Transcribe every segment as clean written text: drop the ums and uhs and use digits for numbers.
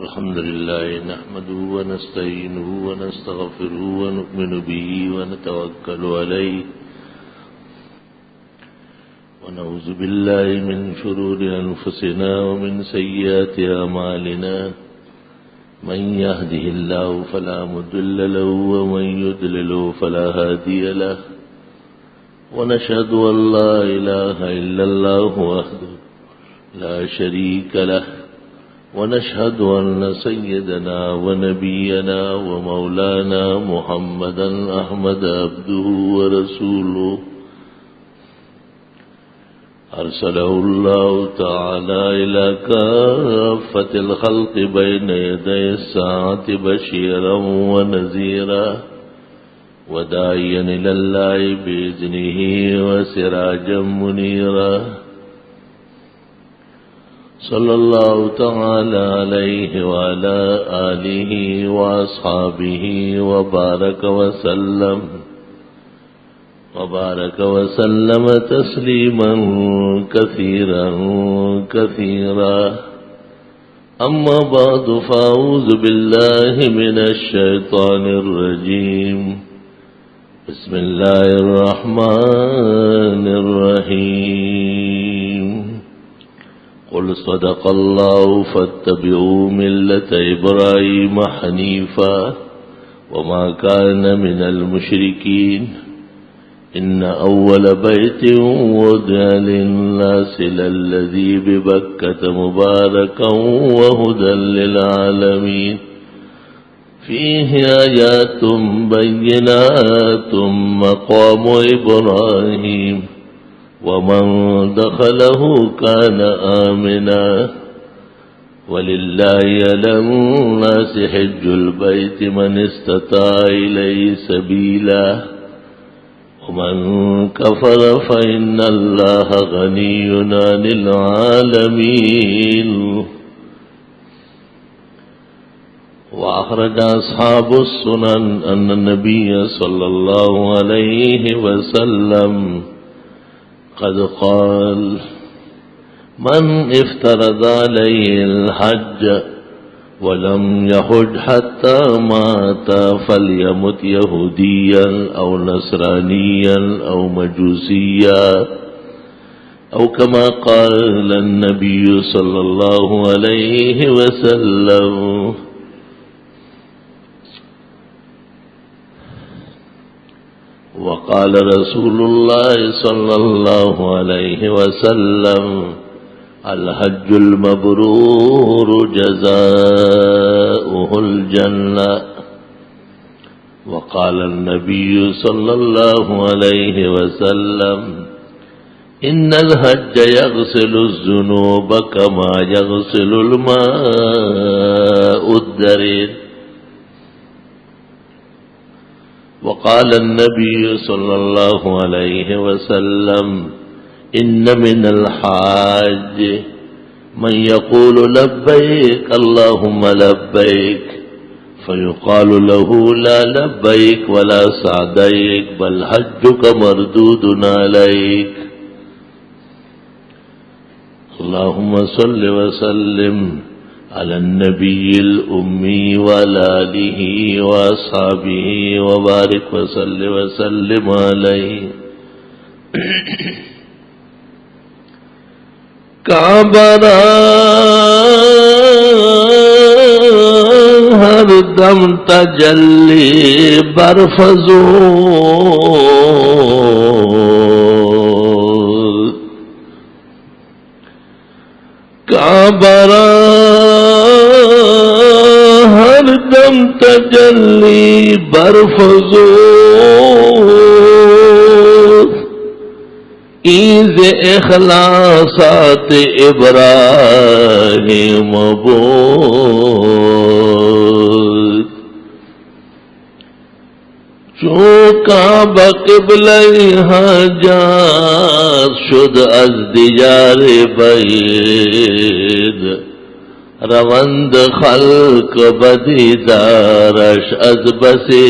الحمد لله نحمده ونستعينه ونستغفره ونؤمن به ونتوكل عليه ونعوذ بالله من شرور أنفسنا ومن سيئات أعمالنا من يهده الله فلا مضل له ومن يضلل فلا هادي له ونشهد أن لا إله إلا الله وحده لا شريك له ونشهد أن سيدنا ونبينا ومولانا محمدا أحمد عبده ورسوله أرسله الله تعالى إلى كافة الخلق بين يدي الساعة بشيرا ونذيرا وداعيا إلى الله بإذنه وسراجا منيرا صلى الله تعالى عليه وعلى آله وأصحابه وبارك وسلم تسليما كثيرا كثيرا. أما بعد فأعوذ بالله من الشيطان الرجيم. بسم الله الرحمن الرحيم. قل صدق الله فاتبعوا ملة إبراهيم حنيفا وما كان من المشركين إن أول بيت وضع للناس للذي ببكة مباركا وهدى للعالمين فيه آيات بينات مقام إبراهيم ومن دخله كان آمنا ولله على الناس حج البيت من استطاع إليه سبيلا ومن كفر فإن الله غني عن العالمين. وأخرج أصحاب السنن أن النبي صلى الله عليه وسلم قد قال من افترض عليه الحج ولم يحج حتى مات فليمت يهوديا أو نصرانيا أو مجوسيا أو كما قال النبي صلى الله عليه وسلم. وقال رسول الله صلى الله عليه وسلم الحج المبرور جزاؤه الجنة. وقال النبي صلى الله عليه وسلم إن الحج يغسل الذنوب كما يغسل الماء الدرين. وقال النبي صلى الله عليه وسلم إن من الحاج من يقول لبيك اللهم لبيك فيقال له لا لبيك ولا سعديك بل حجك مردود عليك. اللهم صل وسلم على النبي الأمي وعلى آله وأصحابه وبارك وسلم عليه. کعبہ ہر دم تجلی برفزود کعبہ ہر دم تجلی برفزود عید اخلاصات ابراہیم بود چونکہ بقبلہ حاجات شد از دیار بعید روند خلق بدیدارش از بسی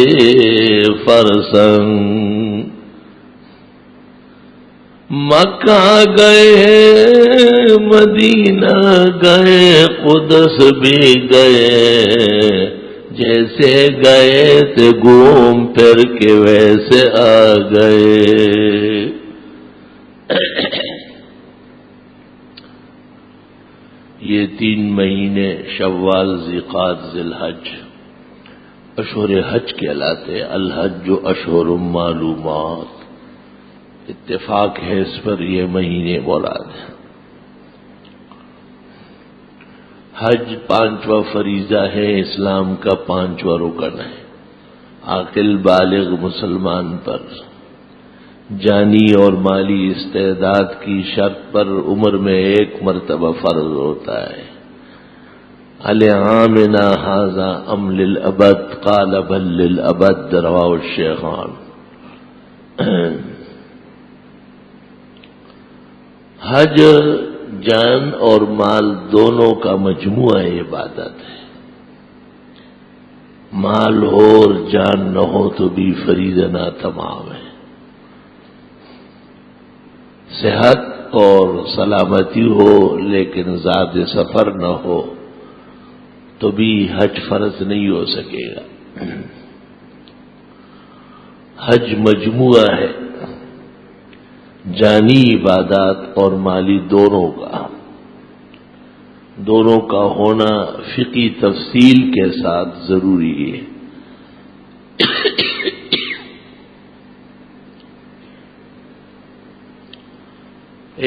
فرسنگ مکہ گئے مدینہ گئے قدس بھی گئے، جیسے گئے تھے گھوم پھر کے ویسے آ گئے۔ یہ 3 مہینے شوال، ذی-قعدہ، ذی-الحج اشہر حج کہلاتے۔ الحج اشہر معلومات، اتفاق ہے اس پر، یہ مہینے مراد ہیں۔ حج 5واں فریضہ ہے، اسلام کا 5واں رکن ہے۔ عاقل بالغ مسلمان پر جانی اور مالی استعداد کی شرط پر عمر میں 1 مرتبہ فرض ہوتا ہے۔ العامنا ھذا ام للابد قال بل للابد، رواه الشیخان۔ حج جان اور مال دونوں کا مجموعہ عبادت ہے۔ مال ہو اور جان نہ ہو تو بھی فریضہ نہ تمام ہے۔ صحت اور سلامتی ہو لیکن زاد سفر نہ ہو تو بھی حج فرض نہیں ہو سکے گا۔ حج مجموعہ ہے، جانی عبادات اور مالی دونوں کا ہونا فقہی تفصیل کے ساتھ ضروری ہے۔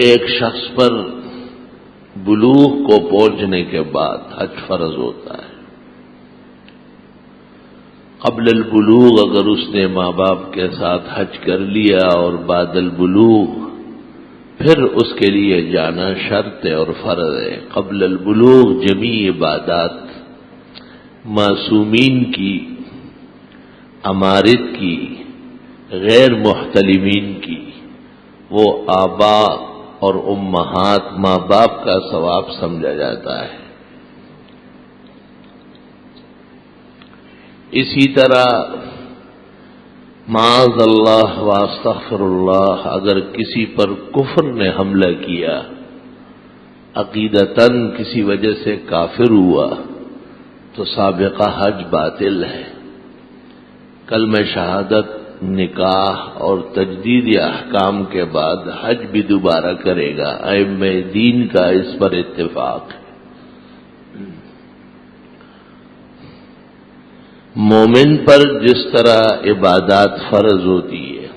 ایک شخص پر بلوغ کو پہنچنے کے بعد حج فرض ہوتا ہے۔ قبل البلوغ اگر اس نے ماں باپ کے ساتھ حج کر لیا اور بعد البلوغ پھر اس کے لیے جانا شرط ہے اور فرض ہے۔ قبل البلوغ جمیع عبادات معصومین کی، امارت کی، غیر محتلمین کی، وہ آبا اور امہات ماں باپ کا ثواب سمجھا جاتا ہے۔ اسی طرح معاذ اللہ واستغفر اللہ، اگر کسی پر کفر نے حملہ کیا، عقیدتاً کسی وجہ سے کافر ہوا تو سابقہ حج باطل ہے۔ کلمہ شہادت، نکاح اور تجدید احکام کے بعد حج بھی دوبارہ کرے گا۔ ائمہ دین کا اس پر اتفاق ہے۔ مومن پر جس طرح عبادات فرض ہوتی ہے،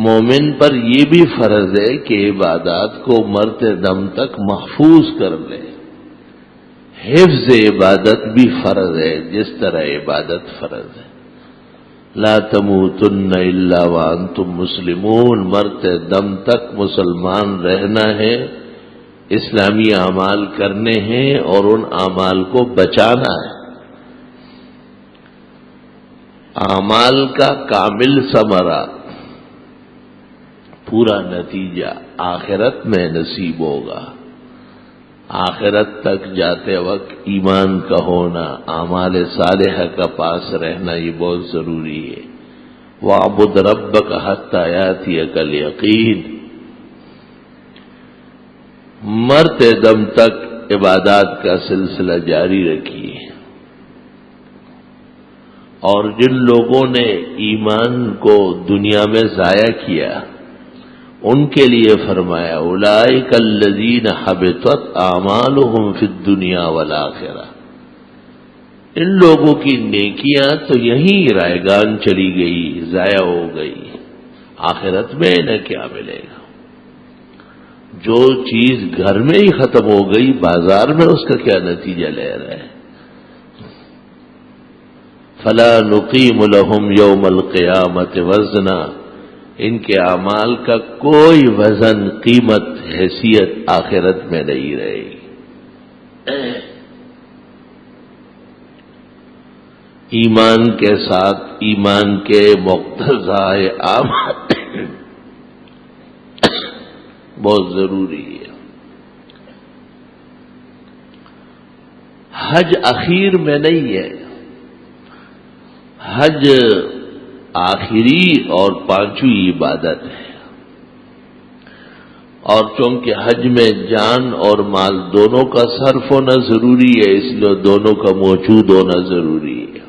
مومن پر یہ بھی فرض ہے کہ عبادات کو مرتے دم تک محفوظ کر لے۔ حفظ عبادت بھی فرض ہے جس طرح عبادت فرض ہے۔ لا تموتن الا وانتم مسلمون، مرتے دم تک مسلمان رہنا ہے، اسلامی اعمال کرنے ہیں اور ان اعمال کو بچانا ہے۔ اعمال کا کامل ثمرہ، پورا نتیجہ آخرت میں نصیب ہوگا۔ آخرت تک جاتے وقت ایمان کا ہونا، اعمال صالحہ کا پاس رہنا یہ بہت ضروری ہے۔ وَاعْبُدْ رَبَّكَ حَتَّى يَأْتِيَكَ الْيَقِينُ، مرتے دم تک عبادات کا سلسلہ جاری رکھیے۔ اور جن لوگوں نے ایمان کو دنیا میں ضائع کیا ان کے لیے فرمایا اولئک الذین حبطت اعمالهم فی الدنیا والآخرہ، ان لوگوں کی نیکیاں تو یہیں رائگان چلی گئی، ضائع ہو گئی، آخرت میں انہیں کیا ملے گا؟ جو چیز گھر میں ہی ختم ہو گئی، بازار میں اس کا کیا نتیجہ لے رہے ہیں؟ فلا نقیم لهم یوم القیامت وزنا، ان کے اعمال کا کوئی وزن، قیمت، حیثیت آخرت میں نہیں رہے گی۔ ایمان کے ساتھ ایمان کے مقتضائے اعمال بہت ضروری ہے۔ حج اخیر میں نہیں ہے، حج آخری اور پانچویں عبادت ہے۔ اور چونکہ حج میں جان اور مال دونوں کا صرف ہونا ضروری ہے، اس لیے دونوں کا موجود ہونا ضروری ہے۔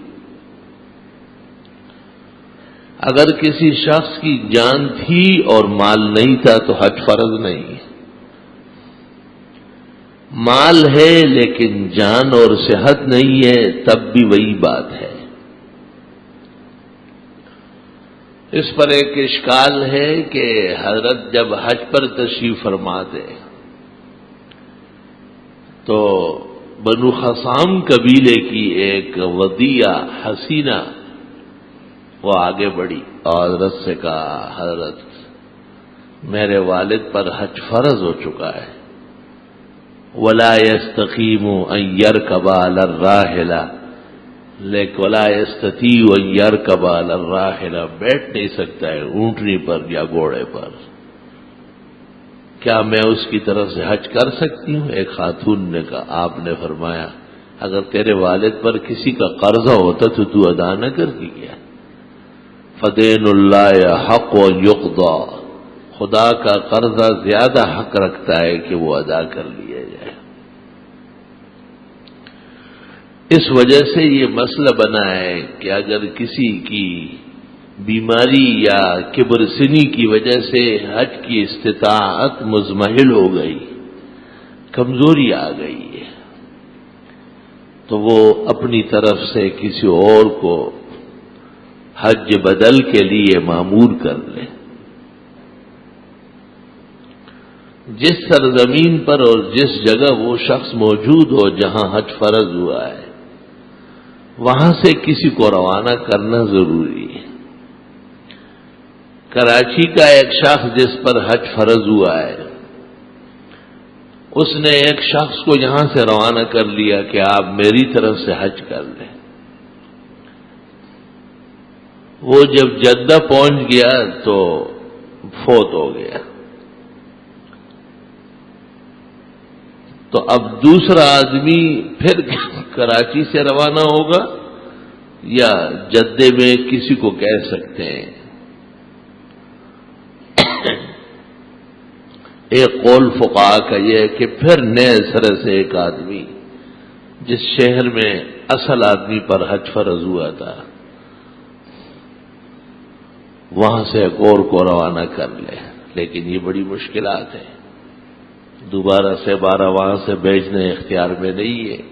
اگر کسی شخص کی جان تھی اور مال نہیں تھا تو حج فرض نہیں ہے۔ مال ہے لیکن جان اور صحت نہیں ہے تب بھی وہی بات ہے۔ اس پر ایک اشکال ہے کہ حضرت جب حج پر تشریف فرما دے تو بنو خصام قبیلے کی ایک ودیع حسینہ وہ آگے بڑھی اور حضرت سے کہا، حضرت میرے والد پر حج فرض ہو چکا ہے، وَلَا يَسْتَقِيمُ أَن يَرْكَبَ عَلَى الرَّاحِلَةِ لیکن وَلَا يَسْتَطِيعُ أَن يَرْكَبَ عَلَى الرَّاحِلَةِ بیٹھ نہیں سکتا ہے اونٹنی پر یا گھوڑے پر، کیا میں اس کی طرف سے حج کر سکتی ہوں؟ ایک خاتون نے کہا، آپ نے فرمایا اگر تیرے والد پر کسی کا قرضہ ہوتا تو ادا نہ کرتی کیا؟ فَدَيْنُ اللَّهِ حَقٌّ يُقْضَى، خدا کا قرضہ زیادہ حق رکھتا ہے کہ وہ ادا کر لیا جائے۔ اس وجہ سے یہ مسئلہ بنا ہے کہ اگر کسی کی بیماری یا کبر سنی کی وجہ سے حج کی استطاعت مزمحل ہو گئی، کمزوری آ گئی ہے، تو وہ اپنی طرف سے کسی اور کو حج بدل کے لیے مامور کر لے۔ جس سرزمین پر اور جس جگہ وہ شخص موجود ہو جہاں حج فرض ہوا ہے وہاں سے کسی کو روانہ کرنا ضروری ہے۔ کراچی کا ایک شخص جس پر حج فرض ہوا ہے اس نے ایک شخص کو یہاں سے روانہ کر لیا کہ آپ میری طرف سے حج کر لیں۔ وہ جب جدہ پہنچ گیا تو فوت ہو گیا، تو اب دوسرا آدمی پھر کراچی سے روانہ ہوگا یا جدے میں کسی کو کہہ سکتے ہیں؟ ایک قول فقہا کا یہ ہے کہ پھر نئے سرے سے ایک آدمی جس شہر میں اصل آدمی پر حج فرض ہوا تھا وہاں سے ایک اور کو روانہ کر لے، لیکن یہ بڑی مشکلات ہیں، دوبارہ سے وہاں سے بھیجنے اختیار میں نہیں ہے۔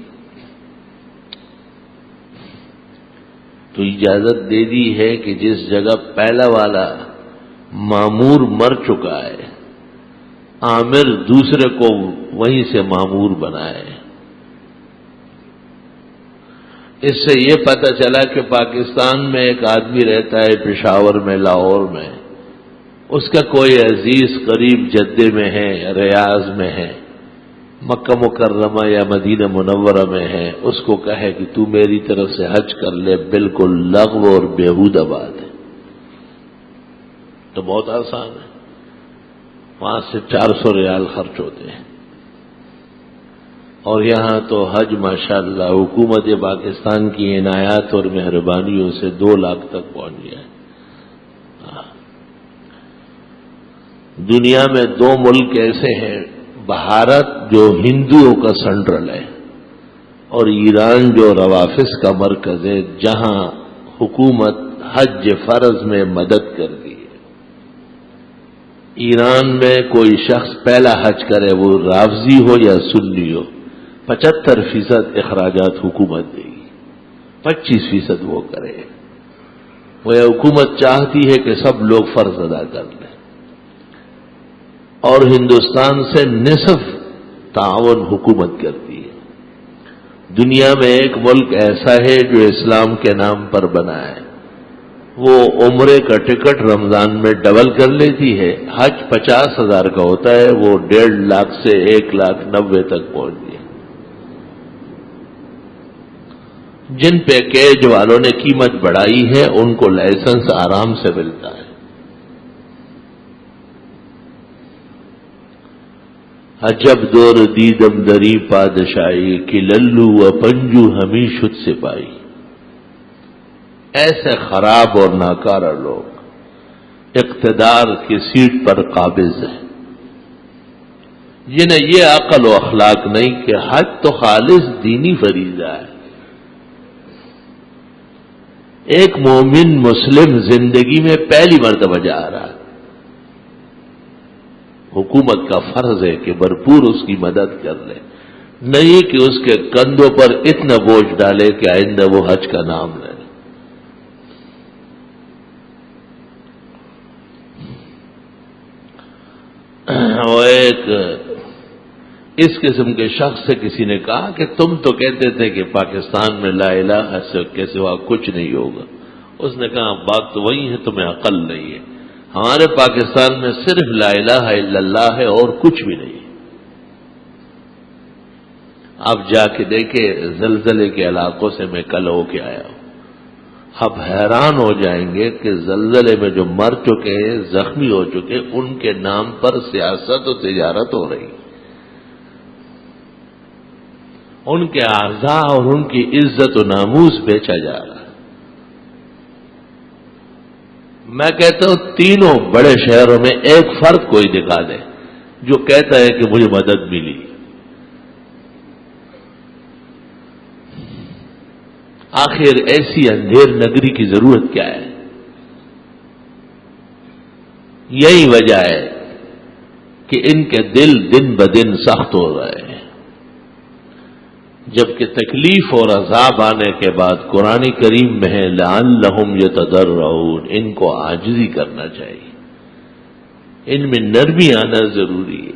تو اجازت دے دی ہے کہ جس جگہ پہلا والا مامور مر چکا ہے عامر دوسرے کو وہیں سے مامور بنائے۔ اس سے یہ پتہ چلا کہ پاکستان میں ایک آدمی رہتا ہے پشاور میں، لاہور میں، اس کا کوئی عزیز قریب جدے میں ہے یا ریاض میں ہے، مکہ مکرمہ یا مدینہ منورہ میں ہے، اس کو کہے کہ تو میری طرف سے حج کر لے، بالکل لغو اور بیہودہ بات ہے، تو بہت آسان ہے، وہاں سے 400 ریال خرچ ہوتے ہیں، اور یہاں تو حج ماشاءاللہ حکومت پاکستان کی عنایات اور مہربانیوں سے 2 لاکھ تک پہنچ گیا ہے۔ دنیا میں 2 ملک ایسے ہیں، بھارت جو ہندوؤں کا سینٹرل ہے اور ایران جو روافض کا مرکز ہے، جہاں حکومت حج فرض میں مدد کرتی ہے۔ ایران میں کوئی شخص پہلا حج کرے، وہ رافضی ہو یا سنی ہو، 75% اخراجات حکومت دے گی، 25% وہ کرے۔ وہ حکومت چاہتی ہے کہ سب لوگ فرض ادا کر لیں، اور ہندوستان سے نصف تعاون حکومت کرتی ہے۔ دنیا میں ایک ملک ایسا ہے جو اسلام کے نام پر بنا ہے، وہ عمرے کا ٹکٹ رمضان میں ڈبل کر لیتی ہے، حج 50,000 کا ہوتا ہے، وہ 1.5 لاکھ سے 1,90,000 تک پہنچ گیا۔ جن پیکیج والوں نے قیمت بڑھائی ہے ان کو لائسنس آرام سے ملتا ہے۔ عجب دور دیدم دری پادشاہی کہ للو و پنجو ہمیں شد سپاہی۔ ایسے خراب اور ناکارہ لوگ اقتدار کی سیٹ پر قابض ہیں، جنہیں یہ عقل و اخلاق نہیں کہ حج تو خالص دینی فریضہ ہے. ایک مومن مسلم زندگی میں پہلی مرتبہ جا رہا ہے، حکومت کا فرض ہے کہ بھرپور اس کی مدد کر لے، نہیں کہ اس کے کندھوں پر اتنا بوجھ ڈالے کہ آئندہ وہ حج کا نام لے. اور ایک اس قسم کے شخص سے کسی نے کہا کہ تم تو کہتے تھے کہ پاکستان میں لا الہ کے سوا کچھ نہیں ہوگا. اس نے کہا بات تو وہی ہے، تمہیں عقل نہیں ہے. ہمارے پاکستان میں صرف لا الہ الا اللہ ہے اور کچھ بھی نہیں. آپ جا کے دیکھیں، زلزلے کے علاقوں سے میں کل ہو کے آیا ہوں. آپ حیران ہو جائیں گے کہ زلزلے میں جو مر چکے ہیں، زخمی ہو چکے، ان کے نام پر سیاست و تجارت ہو رہی، ان کے اعضاء اور ان کی عزت و ناموس بیچا جا رہا ہے. میں کہتا ہوں تینوں بڑے شہروں میں ایک فرد کوئی دکھا دے جو کہتا ہے کہ مجھے مدد ملی. آخر ایسی اندھیر نگری کی ضرورت کیا ہے؟ یہی وجہ ہے کہ ان کے دل دن بدن سخت ہو رہے ہیں. جبکہ تکلیف اور عذاب آنے کے بعد قرآن کریم میں ہے لعلہم یتضرعون، ان کو عاجزی کرنا چاہیے، ان میں نرمی آنا ضروری ہے.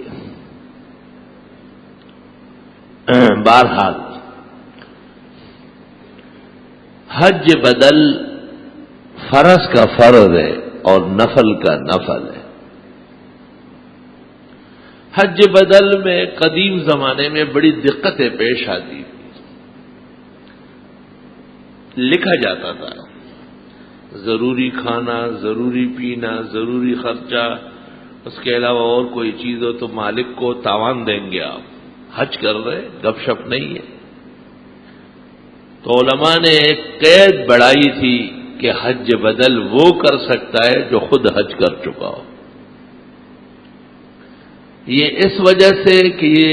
بہرحال حج بدل فرض کا فرض ہے اور نفل کا نفل ہے. حج بدل میں قدیم زمانے میں بڑی دقتیں پیش آتی تھی. لکھا جاتا تھا ضروری کھانا، ضروری پینا، ضروری خرچہ، اس کے علاوہ اور کوئی چیز ہو تو مالک کو تاوان دیں گے. آپ حج کر رہے، گپ شپ نہیں ہے. تو علماء نے ایک قید بڑھائی تھی کہ حج بدل وہ کر سکتا ہے جو خود حج کر چکا ہو. یہ اس وجہ سے کہ یہ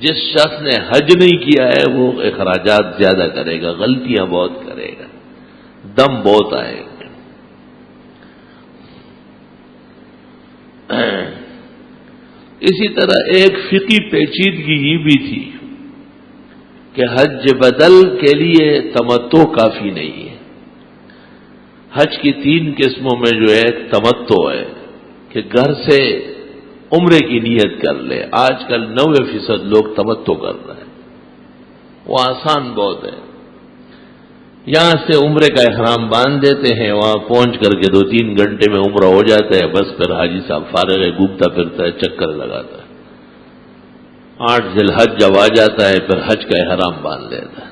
جس شخص نے حج نہیں کیا ہے وہ اخراجات زیادہ کرے گا، غلطیاں بہت کرے گا، دم بہت آئے گا. اسی طرح ایک فقہی پیچیدگی یہ بھی تھی کہ حج بدل کے لیے تمتع کافی نہیں ہے. حج کی 3 قسموں میں جو ہے تمتع ہے کہ گھر سے عمرے کی نیت کر لے. آج کل 90% لوگ تمتع کر رہے ہیں، وہ آسان بہت ہے. یہاں سے عمرے کا احرام باندھ دیتے ہیں، وہاں پہنچ کر کے 2-3 گھنٹے میں عمرہ ہو جاتا ہے. بس پھر حاجی صاحب فارغ ہے، گھومتا پھرتا ہے، چکر لگاتا ہے. 8 ذی الحج جب آ جاتا ہے پھر حج کا احرام باندھ لیتا ہے.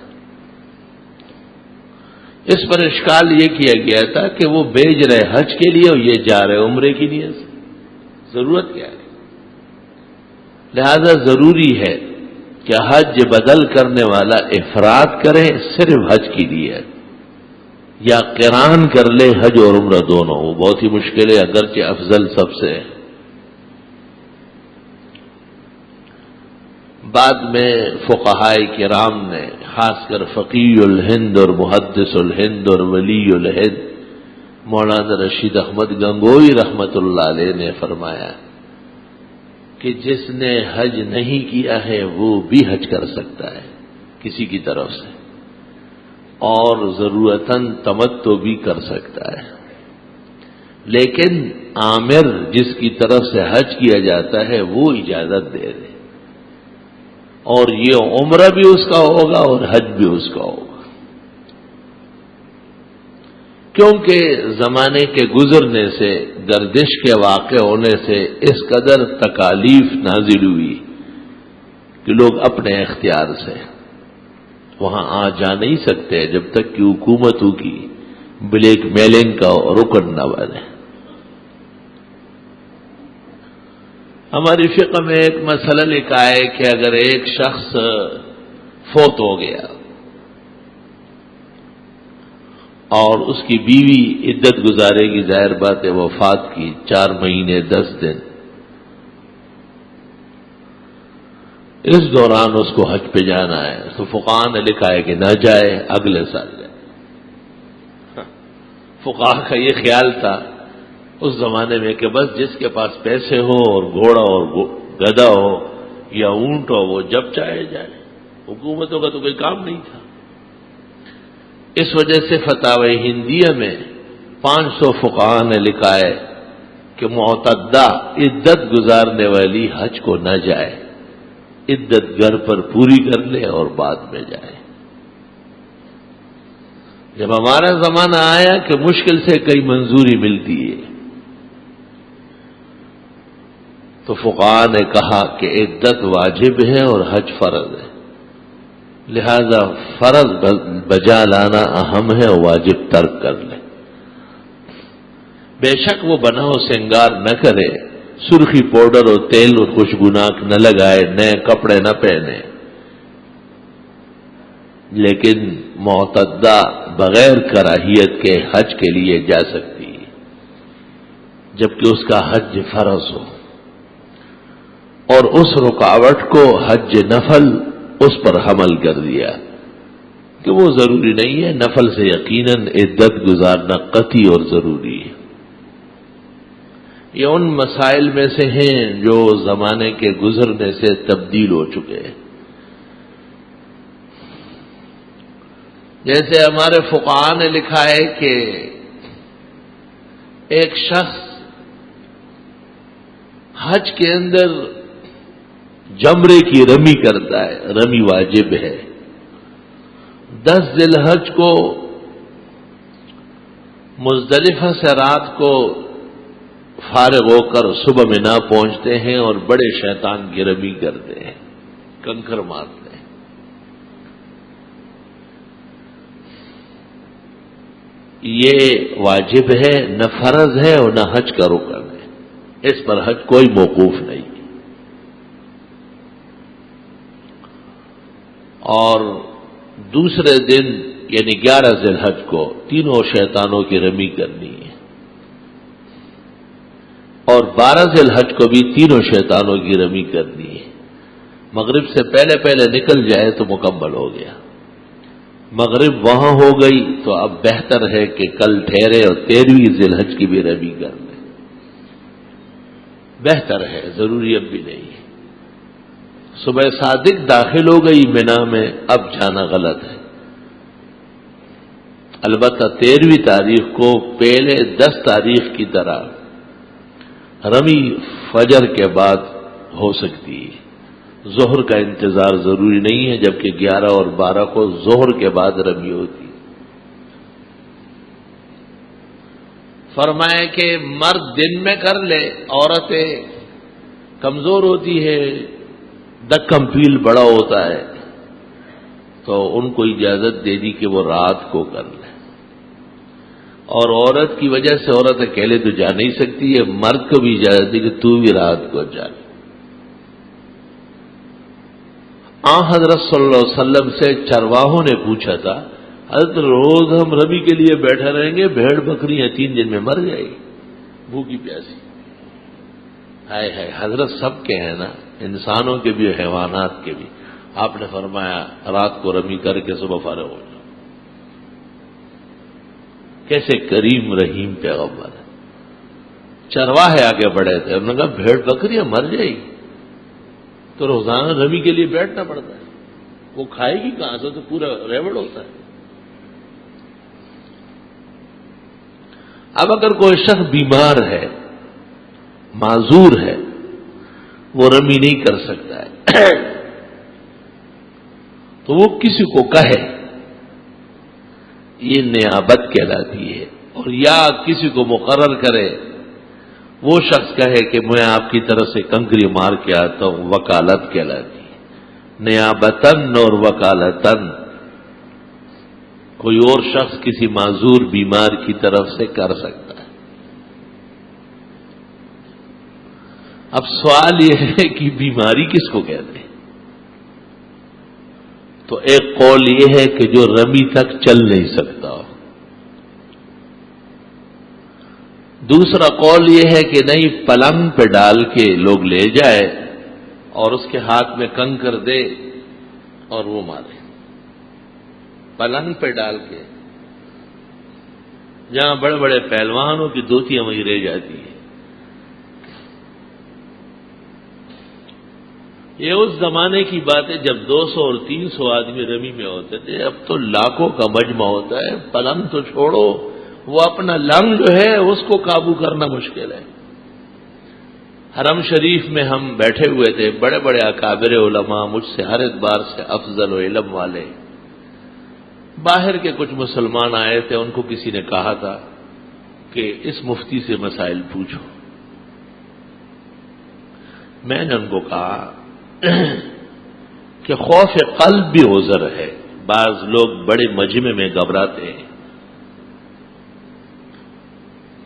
اس پر اشکال یہ کیا گیا تھا کہ وہ بھیج رہے حج کے لیے اور یہ جا رہے عمرے کی نیت سے، ضرورت کیا ہے؟ لہذا ضروری ہے کہ حج بدل کرنے والا افراد کرے صرف حج کی نیت، یا قران کر لے حج اور عمرہ دونوں. وہ بہت ہی مشکل ہے، اگرچہ افضل سب سے ہے. بعد میں فقہائے کرام نے، خاص کر فقیہ الہند اور محدث الہند اور ولی الہند مولانا رشید احمد گنگوئی رحمت اللہ علیہ نے فرمایا کہ جس نے حج نہیں کیا ہے وہ بھی حج کر سکتا ہے کسی کی طرف سے، اور ضرورتاً تمتع بھی کر سکتا ہے. لیکن عامر جس کی طرف سے حج کیا جاتا ہے وہ اجازت دے دے، اور یہ عمرہ بھی اس کا ہوگا اور حج بھی اس کا ہوگا. کیونکہ زمانے کے گزرنے سے، گردش کے واقع ہونے سے اس قدر تکالیف نازل ہوئی کہ لوگ اپنے اختیار سے وہاں آ جا نہیں سکتے جب تک کہ حکومتوں کی بلیک میلنگ کا رکن نہ بنے. ہماری فقہ میں ایک مسئلہ لکھا ہے کہ اگر ایک شخص فوت ہو گیا اور اس کی بیوی عدت گزارے گی، ظاہر بات ہے وفات کی 4 مہینے 10 دن، اس دوران اس کو حج پہ جانا ہے، تو فقہاء نے لکھا ہے کہ نہ جائے، اگلے سال جائے۔ فقہاء کا یہ خیال تھا اس زمانے میں کہ بس جس کے پاس پیسے ہو اور گھوڑا اور گدھا ہو یا اونٹ ہو وہ جب چاہے جائے، حکومتوں کا تو کوئی کام نہیں تھا۔ اس وجہ سے فتاوی ہندیہ میں 500 فقہاء نے لکھا ہے کہ معتدہ عدت گزارنے والی حج کو نہ جائے، عدت گھر پر پوری کر لے اور بعد میں جائے۔ جب ہمارا زمانہ آیا کہ مشکل سے کئی منظوری ملتی ہے تو فقہاء نے کہا کہ عدت واجب ہے اور حج فرض ہے، لہذا فرض بجا لانا اہم ہے اور واجب ترک کر لے۔ بے شک وہ بناؤ سنگار نہ کرے، سرخی پاؤڈر اور تیل اور خوشبوناک نہ لگائے، نئے کپڑے نہ پہنے، لیکن معتدہ بغیر کراہیت کے حج کے لیے جا سکتی ہے، جبکہ اس کا حج فرض ہو، اور اس رکاوٹ کو حج نفل اس پر حمل کر دیا کہ وہ ضروری نہیں ہے، نفل سے یقیناً عدت گزارنا قطعی اور ضروری ہے۔ یہ ان مسائل میں سے ہیں جو زمانے کے گزرنے سے تبدیل ہو چکے ہیں۔ جیسے ہمارے فقہاء نے لکھا ہے کہ ایک شخص حج کے اندر جمرے کی رمی کرتا ہے، رمی واجب ہے، 10 ذی الحج کو مزدلفہ سے رات کو فارغ ہو کر صبح میں نہ پہنچتے ہیں اور بڑے شیطان کی رمی کرتے ہیں، کنکر مارتے ہیں۔ یہ واجب ہے، نہ فرض ہے اور نہ حج کا رکن ہے، اس پر حج کوئی موقوف نہیں۔ اور دوسرے دن یعنی 11 ذی الحج کو تینوں شیطانوں کی رمی کرنی ہے، اور 12 ذی الحج کو بھی تینوں شیطانوں کی رمی کرنی ہے۔ مغرب سے پہلے پہلے نکل جائے تو مکمل ہو گیا، مغرب وہاں ہو گئی تو اب بہتر ہے کہ کل ٹھہرے اور 13ویں ذی الحج کی بھی رمی کر لیں، بہتر ہے، ضروری اب بھی نہیں ہے۔ صبح صادق داخل ہو گئی مینا میں، اب جانا غلط ہے، البتہ 13ویں تاریخ کو پہلے 10 تاریخ کی طرح رمی فجر کے بعد ہو سکتی ہے، ظہر کا انتظار ضروری نہیں ہے، جبکہ 11 اور 12 کو ظہر کے بعد رمی ہوتی ہے۔ فرمایا کہ مرد دن میں کر لے، عورتیں کمزور ہوتی ہے، دکم پیل بڑا ہوتا ہے، تو ان کو اجازت دے دی کہ وہ رات کو کر لے، اور عورت کی وجہ سے عورت اکیلے تو جا نہیں سکتی ہے، مرد کو بھی اجازت دی کہ تو بھی رات کو جا۔ حضرت صلی اللہ علیہ وسلم سے چرواہوں نے پوچھا تھا، حضرت روز ہم رمی کے لیے بیٹھے رہیں گے، بھیڑ بکریاں 3 دن میں مر جائے گی بھوکی پیاسی۔ ہائے ہائے، حضرت سب کے ہیں نا، انسانوں کے بھی حیوانات کے بھی۔ آپ نے فرمایا رات کو رمی کر کے صبح فارغ ہو جاؤ۔ کیسے کریم رحیم پیغمبر ہے۔ چرواہے آگے بڑھے تھے، انہوں نے کہا بھیڑ بکریاں مر جائے گی تو روزانہ رمی کے لیے بیٹھنا پڑتا ہے، وہ کھائے گی کہاں سے، تو پورا ریوڑ ہوتا ہے۔ اب اگر کوئی شخص بیمار ہے، معذور ہے، وہ رمی نہیں کر سکتا ہے تو وہ کسی کو کہے، یہ نیابت کہلاتی ہے، اور یا کسی کو مقرر کرے، وہ شخص کہے کہ میں آپ کی طرف سے کنکری مار کے آتا ہوں، وکالت کہلاتی ہے۔ نیابتن اور وکالتن کوئی اور شخص کسی معذور بیمار کی طرف سے کر سکتا ہے۔ اب سوال یہ ہے کہ بیماری کس کو کہتے ہیں؟ تو ایک قول یہ ہے کہ جو رمی تک چل نہیں سکتا ہو، دوسرا قول یہ ہے کہ نہیں، پلنگ پہ ڈال کے لوگ لے جائے اور اس کے ہاتھ میں کنکر دے اور وہ مارے، پلنگ پہ ڈال کے، جہاں بڑے بڑے پہلوانوں کی دھوتیاں وہیں رہ جاتی ہیں۔ یہ اس زمانے کی بات ہے جب 200 اور 300 آدمی رمی میں ہوتے تھے، اب تو لاکھوں کا مجمع ہوتا ہے۔ پلنگ تو چھوڑو، وہ اپنا لنگ جو ہے اس کو قابو کرنا مشکل ہے۔ حرم شریف میں ہم بیٹھے ہوئے تھے، بڑے بڑے اکابر علماء، مجھ سے ہر اعتبار سے افضل و علم والے، باہر کے کچھ مسلمان آئے تھے، ان کو کسی نے کہا تھا کہ اس مفتی سے مسائل پوچھو۔ میں نے ان کو کہا کہ خوف قلب بھی عذر ہے، بعض لوگ بڑے مجمع میں گھبراتے ہیں۔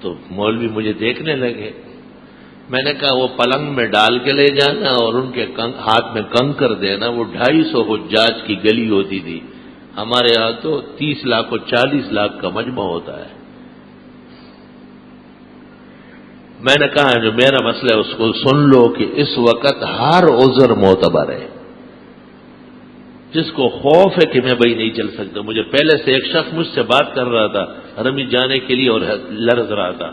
تو مولوی مجھے دیکھنے لگے۔ میں نے کہا وہ پلنگ میں ڈال کے لے جانا اور ان کے ہاتھ میں کنکر دینا، وہ 250 حجاج کی گلی ہوتی تھی، ہمارے یہاں تو 30 لاکھ اور 40 لاکھ کا مجمع ہوتا ہے۔ میں نے کہا جو میرا مسئلہ ہے اس کو سن لو کہ اس وقت ہر عذر معتبر ہے۔ جس کو خوف ہے کہ میں بھائی نہیں چل سکتا، مجھے پہلے سے ایک شخص مجھ سے بات کر رہا تھا رمی جانے کے لیے اور لرز رہا تھا،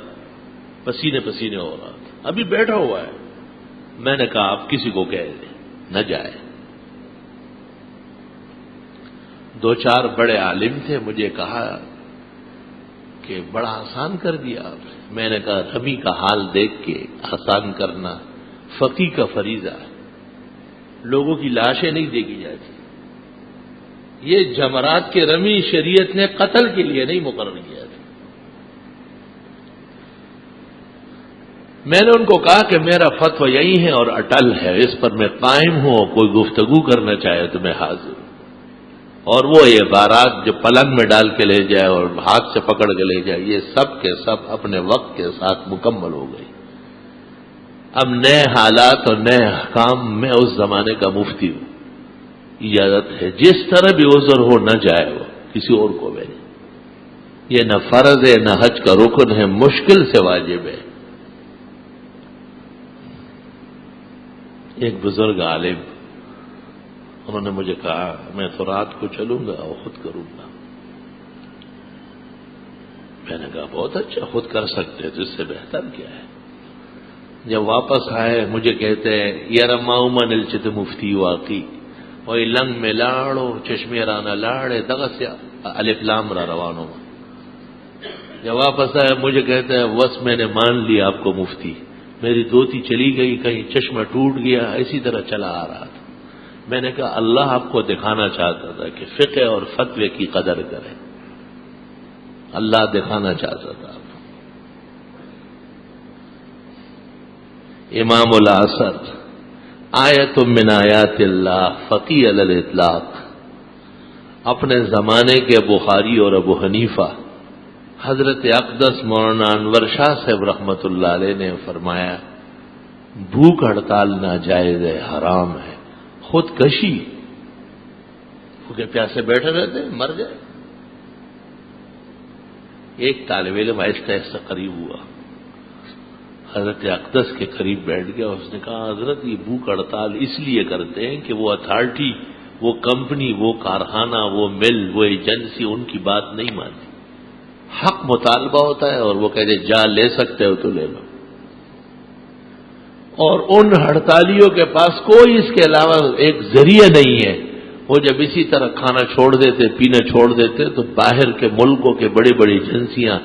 پسینے پسینے ہو رہا تھا، ابھی بیٹھا ہوا ہے۔ میں نے کہا آپ کسی کو کہہ دیں نہ جائے۔ 2-4 بڑے عالم تھے، مجھے کہا کہ بڑا آسان کر دیا آپ نے۔ میں نے کہا رمی کا حال دیکھ کے آسان کرنا فقی کا فریضہ ہے، لوگوں کی لاشیں نہیں دیکھی جاتی۔ یہ جمرات کے رمی شریعت نے قتل کے لیے نہیں مقرر کیا تھا۔ میں نے ان کو کہا کہ میرا فتویٰ یہی ہے اور اٹل ہے، اس پر میں قائم ہوں، کوئی گفتگو کرنا چاہے تو میں حاضر ہوں۔ اور وہ یہ بارات جو پلنگ میں ڈال کے لے جائے اور ہاتھ سے پکڑ کے لے جائے، یہ سب کے سب اپنے وقت کے ساتھ مکمل ہو گئی۔ اب نئے حالات اور نئے احکام، میں اس زمانے کا مفتی ہوں، اجازت ہے جس طرح بھی عذر ہو نہ جائے، وہ کسی اور کو بھیجے۔ یہ نہ فرض ہے نہ حج کا رکن ہے، مشکل سے واجب ہے۔ ایک بزرگ عالم، انہوں نے مجھے کہا میں تو رات کو چلوں گا اور خود کروں گا۔ میں نے کہا بہت اچھا، خود کر سکتے تو اس سے بہتر کیا ہے۔ جب واپس آئے مجھے کہتے ہیں یار ماؤما نلچت مفتی واقعی اور لنگ میں لاڑو چشمے رانا لاڑے دغس الف لام را روانوں۔ جب واپس آئے مجھے کہتے ہیں بس میں نے مان لیا آپ کو مفتی، میری دھوتی چلی گئی، کہیں چشمہ ٹوٹ گیا، اسی طرح چلا آ رہا تھا۔ میں نے کہا اللہ آپ کو دکھانا چاہتا تھا کہ فقہ اور فتوے کی قدر کریں، اللہ دکھانا چاہتا تھا۔ امام العصر، آیت من آیات اللہ، فقی علی الاطلاق، اپنے زمانے کے بخاری اور ابو حنیفہ، حضرت اقدس مولانا انور شاہ صاحب رحمۃ اللہ علیہ نے فرمایا بھوک ہڑتال ناجائز ہے، حرام ہے، خودکشی، کیونکہ پیاسے بیٹھے رہتے مر جائے۔ ایک طالب علم آہستہ آہستہ قریب ہوا، حضرت اقدس کے قریب بیٹھ گیا، اس نے کہا حضرت یہ بھوک ہڑتال اس لیے کرتے ہیں کہ وہ اتھارٹی، وہ کمپنی، وہ کارخانہ، وہ مل، وہ ایجنسی ان کی بات نہیں مانتی، حق مطالبہ ہوتا ہے اور وہ کہتے جا لے سکتے ہو تو لے لو، اور ان ہڑتالیوں کے پاس کوئی اس کے علاوہ ایک ذریعہ نہیں ہے۔ وہ جب اسی طرح کھانا چھوڑ دیتے، پینا چھوڑ دیتے تو باہر کے ملکوں کے بڑی بڑی ایجنسیاں،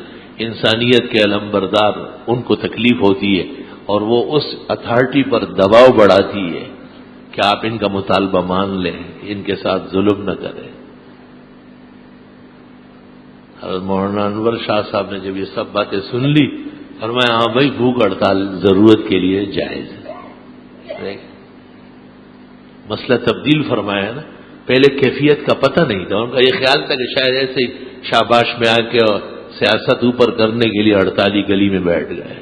انسانیت کے علمبردار، ان کو تکلیف ہوتی ہے اور وہ اس اتھارٹی پر دباؤ بڑھاتی ہے کہ آپ ان کا مطالبہ مان لیں، ان کے ساتھ ظلم نہ کریں۔ حضرت مولانا انور شاہ صاحب نے جب یہ سب باتیں سن لی، فرمایا ہاں بھائی بھوک ہڑتال ضرورت کے لیے جائز ہے۔ مسئلہ تبدیل فرمایا ہے نا، پہلے کیفیت کا پتہ نہیں تھا، ان کا یہ خیال تھا کہ شاید ایسے ہی شاباش میں آ کے سیاست اوپر کرنے کے لیے ہڑتالی گلی میں بیٹھ گئے۔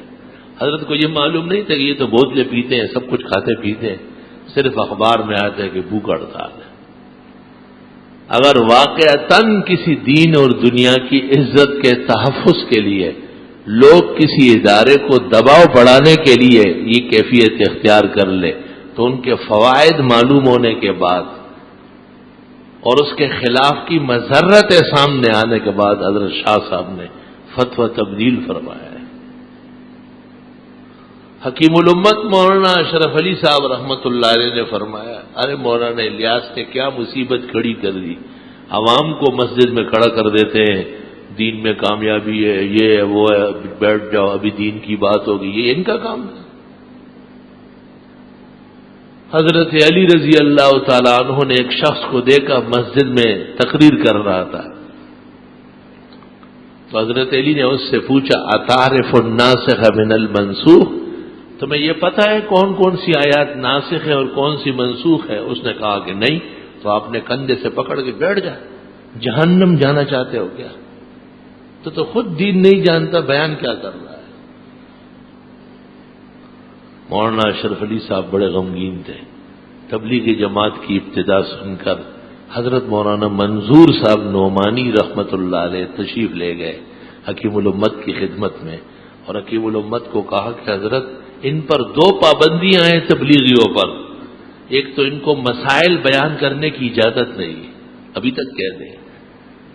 حضرت کو یہ معلوم نہیں تھا کہ یہ تو بوتلیں پیتے ہیں، سب کچھ کھاتے پیتے ہیں، صرف اخبار میں آتا ہے کہ بھوک ہڑتال ہے۔ اگر واقعتاً کسی دین اور دنیا کی عزت کے تحفظ کے لیے لوگ کسی ادارے کو دباؤ بڑھانے کے لیے یہ کیفیت اختیار کر لے تو ان کے فوائد معلوم ہونے کے بعد اور اس کے خلاف کی مذرتیں سامنے آنے کے بعد حضرت شاہ صاحب نے فتویٰ تبدیل فرمایا ہے۔ حکیم الامت مولانا اشرف علی صاحب رحمۃ اللہ علیہ نے فرمایا، ارے مولانا الیاس نے کیا مصیبت کھڑی کر دی، عوام کو مسجد میں کھڑا کر دیتے ہیں، دین میں کامیابی ہے، یہ ہے وہ ہے، بیٹھ جاؤ ابھی دین کی بات ہوگی، یہ ان کا کام ہے۔ حضرت علی رضی اللہ تعالیٰ عنہ نے ایک شخص کو دیکھا مسجد میں تقریر کر رہا تھا، تو حضرت علی نے اس سے پوچھا اتعرف الناسخ من المنسوخ، تمہیں یہ پتہ ہے کون کون سی آیات ناسخ ہے اور کون سی منسوخ ہے؟ اس نے کہا کہ نہیں، تو آپ نے کندھے سے پکڑ کے بیٹھ جا، جہنم جانا چاہتے ہو کیا؟ تو خود دین نہیں جانتا، بیان کیا کر رہا ہے؟ مولانا اشرف علی صاحب بڑے غمگین تھے۔ تبلیغی جماعت کی ابتدا سن کر حضرت مولانا منظور صاحب نعمانی رحمت اللہ علیہ تشریف لے گئے حکیم الامت کی خدمت میں، اور حکیم الامت کو کہا کہ حضرت ان پر دو پابندیاں ہیں تبلیغیوں پر، ایک تو ان کو مسائل بیان کرنے کی اجازت نہیں، ابھی تک کہہ دیں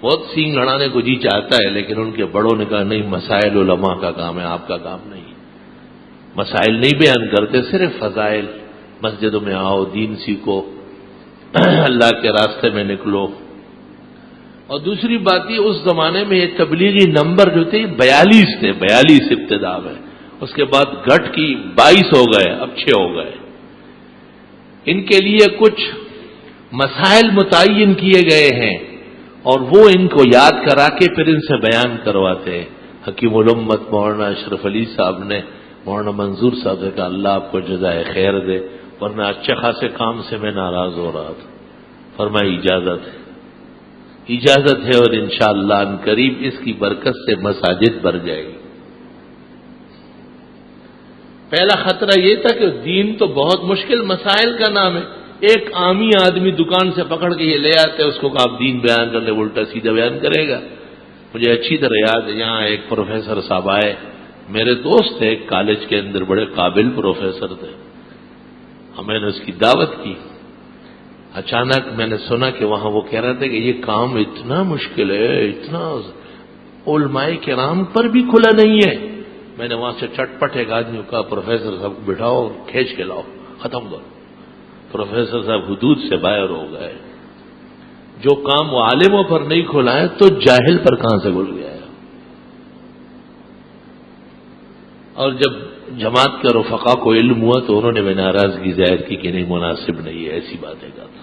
بہت سینگ لڑانے کو جی چاہتا ہے، لیکن ان کے بڑوں نے کہا نہیں، مسائل علماء کا کام ہے، آپ کا کام نہیں، مسائل نہیں بیان کرتے، صرف فضائل، مسجدوں میں آؤ، دین سیکھو، اللہ کے راستے میں نکلو۔ اور دوسری بات یہ، اس زمانے میں یہ تبلیغی نمبر جو تھے 42 تھے، 42 ابتدا میں، اس کے بعد گھٹ کی 22 ہو گئے، اب 6 ہو گئے۔ ان کے لیے کچھ مسائل متعین کیے گئے ہیں اور وہ ان کو یاد کرا کے پھر ان سے بیان کرواتے ہیں۔ حکیم الامت مولانا اشرف علی صاحب نے مولانا منظور صاحب سے کہا اللہ آپ کو جزائے خیر دے، ورنہ اچھے خاصے کام سے میں ناراض ہو رہا تھا۔ فرمائی اجازت ہے اور انشاءاللہ ان قریب اس کی برکت سے مساجد بھر جائے گی۔ پہلا خطرہ یہ تھا کہ دین تو بہت مشکل مسائل کا نام ہے، ایک عامی آدمی دکان سے پکڑ کے یہ لے آتے ہیں، اس کو آپ دین بیان کرنے الٹا سیدھا بیان کرے گا۔ مجھے اچھی طرح یاد ہے، یہاں ایک پروفیسر صاحب آئے، میرے دوست تھے، کالج کے اندر بڑے قابل پروفیسر تھے، میں نے اس کی دعوت کی۔ اچانک میں نے سنا کہ وہاں وہ کہہ رہے تھے کہ یہ کام اتنا مشکل ہے، اتنا علماء کرام پر بھی کھلا نہیں ہے۔ میں نے وہاں سے چٹپٹ ایک آدمی کو کہا پروفیسر صاحب کو بٹھاؤ، کھینچ کے لاؤ، ختم کرو۔ پروفیسر صاحب حدود سے باہر ہو گئے۔ جو کام وہ عالموں پر نہیں کھلا ہے تو جاہل پر کہاں سے کھل گیا ہے؟ اور جب جماعت کے رفقا کو علم ہوا تو انہوں نے میں ناراضگی ظاہر کی کہ نہیں، مناسب نہیں ہے، ایسی باتیں کرتا۔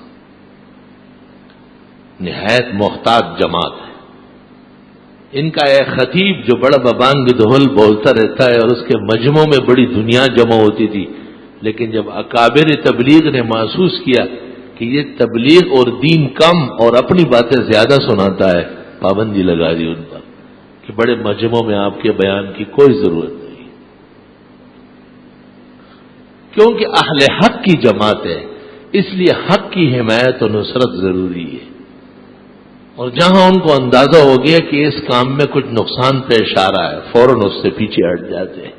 نہایت محتاط جماعت ہے۔ ان کا ایک خطیب جو بڑا ببانگ دہل بولتا رہتا ہے اور اس کے مجمعوں میں بڑی دنیا جمع ہوتی تھی، لیکن جب اکابر تبلیغ نے محسوس کیا کہ یہ تبلیغ اور دین کم اور اپنی باتیں زیادہ سناتا ہے، پابندی لگا دی ان پر کہ بڑے مجمعوں میں آپ کے بیان کی کوئی ضرورت نہیں، کیونکہ اہل حق کی جماعت ہے، اس لیے حق کی حمایت و نصرت ضروری ہے۔ اور جہاں ان کو اندازہ ہو گیا کہ اس کام میں کچھ نقصان پیش آ رہا ہے، فوراً اس سے پیچھے ہٹ جاتے ہیں۔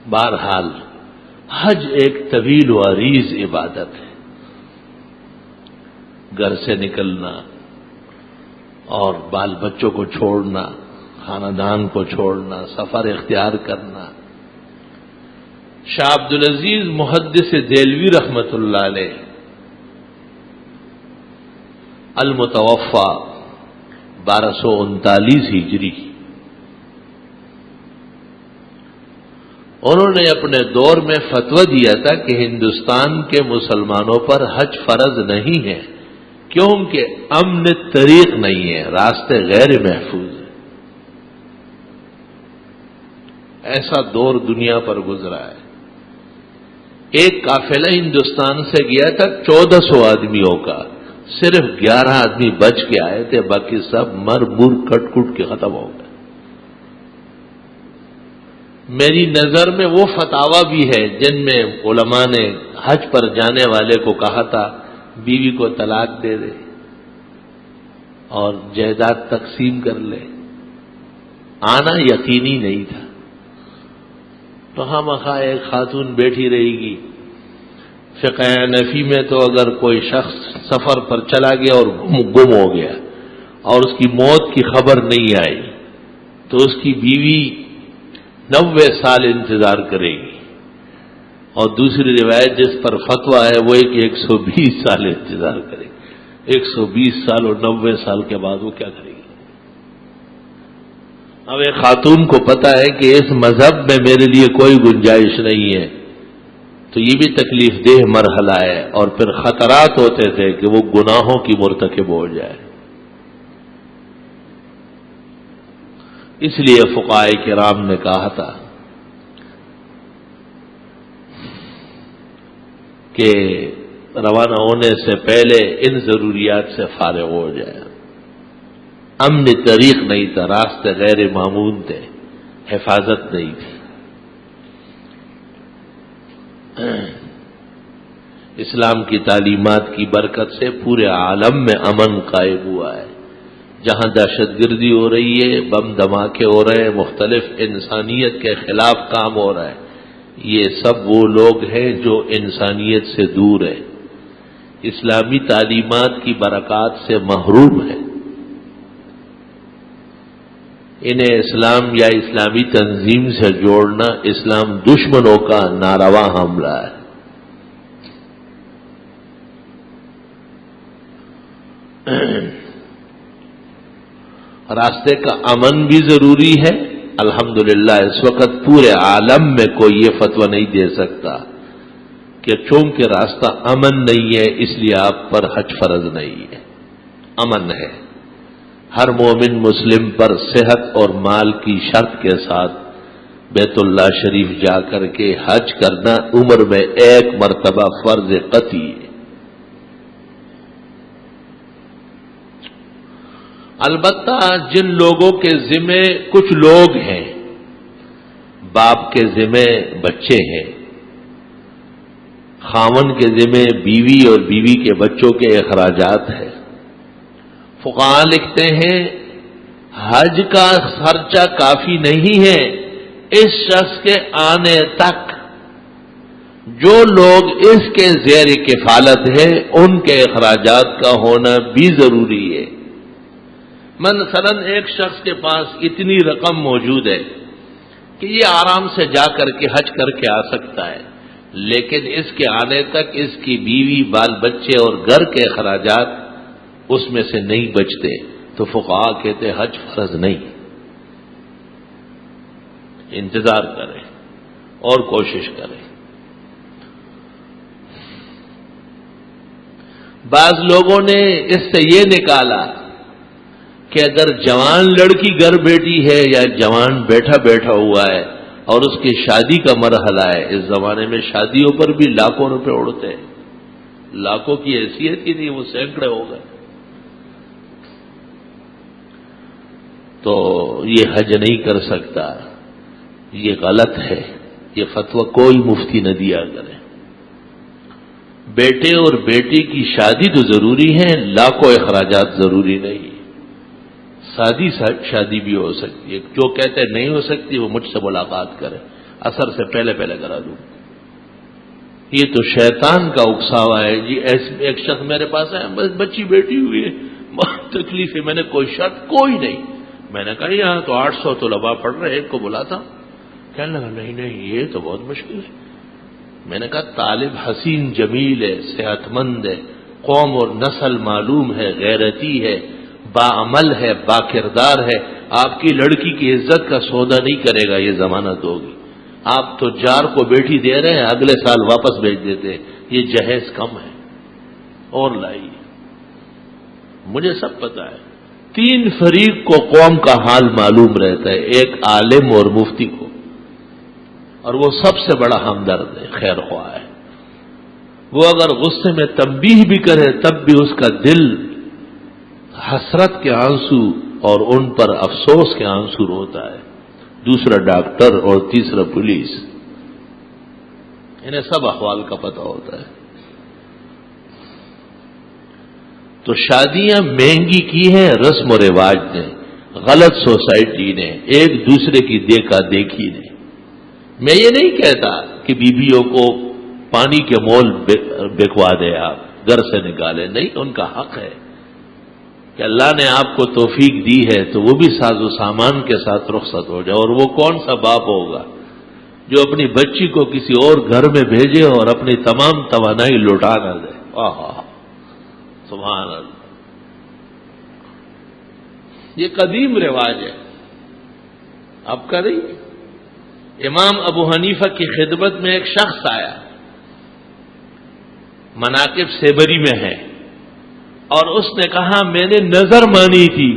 بہرحال حج ایک طویل و عریض عبادت ہے۔ گھر سے نکلنا اور بال بچوں کو چھوڑنا، خاندان کو چھوڑنا، سفر اختیار کرنا۔ شاہ عبدالعزیز محدث دہلوی رحمت اللہ علیہ المتوفا 1239 ہجری، انہوں نے اپنے دور میں فتویٰ دیا تھا کہ ہندوستان کے مسلمانوں پر حج فرض نہیں ہے، کیونکہ امن طریق نہیں ہے، راستے غیر محفوظ ہیں۔ ایسا دور دنیا پر گزرا ہے۔ ایک قافلہ ہندوستان سے گیا تھا 1400 آدمیوں کا، صرف 11 آدمی بچ کے آئے تھے، باقی سب مر مر کٹ کٹ کے ختم ہو گئے۔ میری نظر میں وہ فتاوی بھی ہے جن میں علماء نے حج پر جانے والے کو کہا تھا بیوی کو طلاق دے دے اور جائیداد تقسیم کر لے، آنا یقینی نہیں تھا۔ تو خواہ ایک خاتون بیٹھی رہے گی. فقہ حنفی میں تو اگر کوئی شخص سفر پر چلا گیا اور گم ہو گیا اور اس کی موت کی خبر نہیں آئی تو اس کی بیوی 90 سال انتظار کرے گی. اور دوسری روایت جس پر فتویٰ ہے وہ ہے کہ 120 سال انتظار کرے گی. 120 سال اور 90 سال کے بعد وہ کیا کرے گی؟ اب ایک خاتون کو پتا ہے کہ اس مذہب میں میرے لیے کوئی گنجائش نہیں ہے تو یہ بھی تکلیف دہ مرحلہ ہے، اور پھر خطرات ہوتے تھے کہ وہ گناہوں کی مرتکب ہو جائے. اس لیے فقہاء کرام نے کہا تھا کہ روانہ ہونے سے پہلے ان ضروریات سے فارغ ہو جائے. امن طریق نہیں تھا، راستے غیر معمول تھے، حفاظت نہیں تھی. اسلام کی تعلیمات کی برکت سے پورے عالم میں امن قائم ہوا ہے. جہاں دہشت گردی ہو رہی ہے، بم دھماکے ہو رہے ہیں، مختلف انسانیت کے خلاف کام ہو رہا ہے، یہ سب وہ لوگ ہیں جو انسانیت سے دور ہیں، اسلامی تعلیمات کی برکات سے محروم ہیں. انہیں اسلام یا اسلامی تنظیم سے جوڑنا اسلام دشمنوں کا ناروا حملہ ہے. راستے کا امن بھی ضروری ہے. الحمدللہ اس وقت پورے عالم میں کوئی یہ فتویٰ نہیں دے سکتا کہ چونکہ راستہ امن نہیں ہے اس لیے آپ پر حج فرض نہیں ہے. امن ہے. ہر مومن مسلم پر صحت اور مال کی شرط کے ساتھ بیت اللہ شریف جا کر کے حج کرنا عمر میں ایک مرتبہ فرض قطعی ہے. البتہ جن لوگوں کے ذمے کچھ لوگ ہیں، باپ کے ذمے بچے ہیں، خاوند کے ذمے بیوی اور بیوی کے بچوں کے اخراجات ہیں، فقہاء لکھتے ہیں حج کا خرچہ کافی نہیں ہے اس شخص کے آنے تک. جو لوگ اس کے زیر کفالت ہیں ان کے اخراجات کا ہونا بھی ضروری ہے. مثلا ایک شخص کے پاس اتنی رقم موجود ہے کہ یہ آرام سے جا کر کے حج کر کے آ سکتا ہے، لیکن اس کے آنے تک اس کی بیوی، بال بچے اور گھر کے اخراجات اس میں سے نہیں بچتے تو فقہاء کہتے حج فرض نہیں. انتظار کریں اور کوشش کریں. بعض لوگوں نے اس سے یہ نکالا کہ اگر جوان لڑکی گھر بیٹی ہے یا جوان بیٹھا ہوا ہے اور اس کی شادی کا مرحلہ ہے، اس زمانے میں شادیوں پر بھی لاکھوں روپے اڑتے ہیں، لاکھوں کی حیثیت ہی نہیں، وہ سینکڑے ہو گئے، تو یہ حج نہیں کر سکتا. یہ غلط ہے. یہ فتویٰ کوئی مفتی نہ دیا کرے. بیٹے اور بیٹی کی شادی تو ضروری ہے، لاکھوں اخراجات ضروری نہیں. سادی شادی بھی ہو سکتی ہے. جو کہتے ہیں نہیں ہو سکتی وہ مجھ سے ملاقات کرے، اثر سے پہلے کرا دوں. یہ تو شیطان کا اکساوا ہے جی. ایک شخص میرے پاس ہے، بس بچی بیٹی ہوئی ہے، بہت تکلیف ہے، میں نے کوئی شرط کوئی نہیں. میں نے کہا یہاں تو 800 طلباء پڑھ رہے، ایک کو بلاتا. کہنے لگا نہیں یہ تو بہت مشکل ہے. میں نے کہا طالب حسین جمیل ہے، صحت مند ہے، قوم اور نسل معلوم ہے، غیرتی ہے، باعمل ہے، با کردار ہے. آپ کی لڑکی کی عزت کا سودا نہیں کرے گا، یہ ضمانت ہوگی. آپ تو جار کو بیٹی دے رہے ہیں، اگلے سال واپس بھیج دیتے ہیں. یہ جہیز کم ہے اور لائیے. مجھے سب پتا ہے. 3 فریق کو قوم کا حال معلوم رہتا ہے، ایک عالم اور مفتی کو، اور وہ سب سے بڑا ہمدرد ہے، خیر خواہ ہے. وہ اگر غصے میں تنبیہ بھی کرے تب بھی اس کا دل حسرت کے آنسو اور ان پر افسوس کے آنسو روتا ہے. دوسرا ڈاکٹر اور تیسرا پولیس، انہیں سب احوال کا پتہ ہوتا ہے. تو شادیاں مہنگی کی ہیں رسم و رواج نے، غلط سوسائٹی نے، ایک دوسرے کی دیکھا دیکھی نے. میں یہ نہیں کہتا کہ بیویوں کو پانی کے مول بکوا دے، آپ گھر سے نکالے، نہیں، ان کا حق ہے کہ اللہ نے آپ کو توفیق دی ہے تو وہ بھی ساز و سامان کے ساتھ رخصت ہو جائے۔ اور وہ کون سا باپ ہوگا جو اپنی بچی کو کسی اور گھر میں بھیجے اور اپنی تمام توانائی لوٹا نہ دے؟ آہا، سبحان اللہ۔ یہ قدیم رواج ہے، اب کا نہیں۔ امام ابو حنیفہ کی خدمت میں ایک شخص آیا، مناقب سیبری میں ہے، اور اس نے کہا میں نے نظر مانی تھی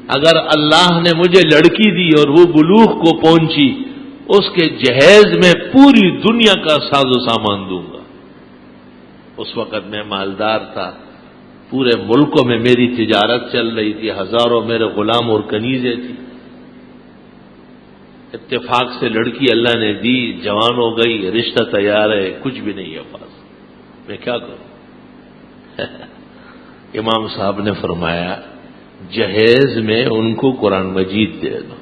اگر اللہ نے مجھے لڑکی دی اور وہ بلوغ کو پہنچی، اس کے جہیز میں پوری دنیا کا ساز و سامان دوں گا۔ اس وقت میں مالدار تھا، پورے ملکوں میں میری تجارت چل رہی تھی، ہزاروں میرے غلام اور کنیزیں تھی۔ اتفاق سے لڑکی اللہ نے دی، جوان ہو گئی، رشتہ تیار ہے، کچھ بھی نہیں ہے پاس، میں کیا کروں؟ امام صاحب نے فرمایا جہیز میں ان کو قرآن مجید دے دو۔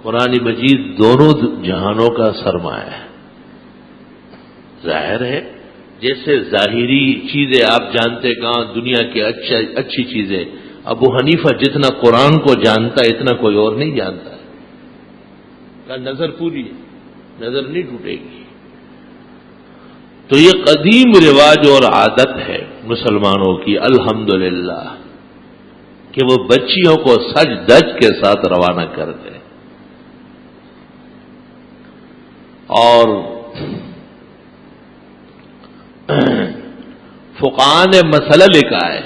قرآن مجید دونوں جہانوں کا سرمایہ ہے۔ ظاہر ہے جیسے ظاہری چیزیں آپ جانتے کہاں دنیا کی اچھی چیزیں، ابو حنیفہ جتنا قرآن کو جانتا ہے اتنا کوئی اور نہیں جانتا ہے۔ کا نظر پوری ہے، نظر نہیں ٹوٹے گی۔ تو یہ قدیم رواج اور عادت ہے مسلمانوں کی الحمدللہ کہ وہ بچیوں کو سج دج کے ساتھ روانہ کر دیں۔ اور فقہاء نے مسئلہ لکھا ہے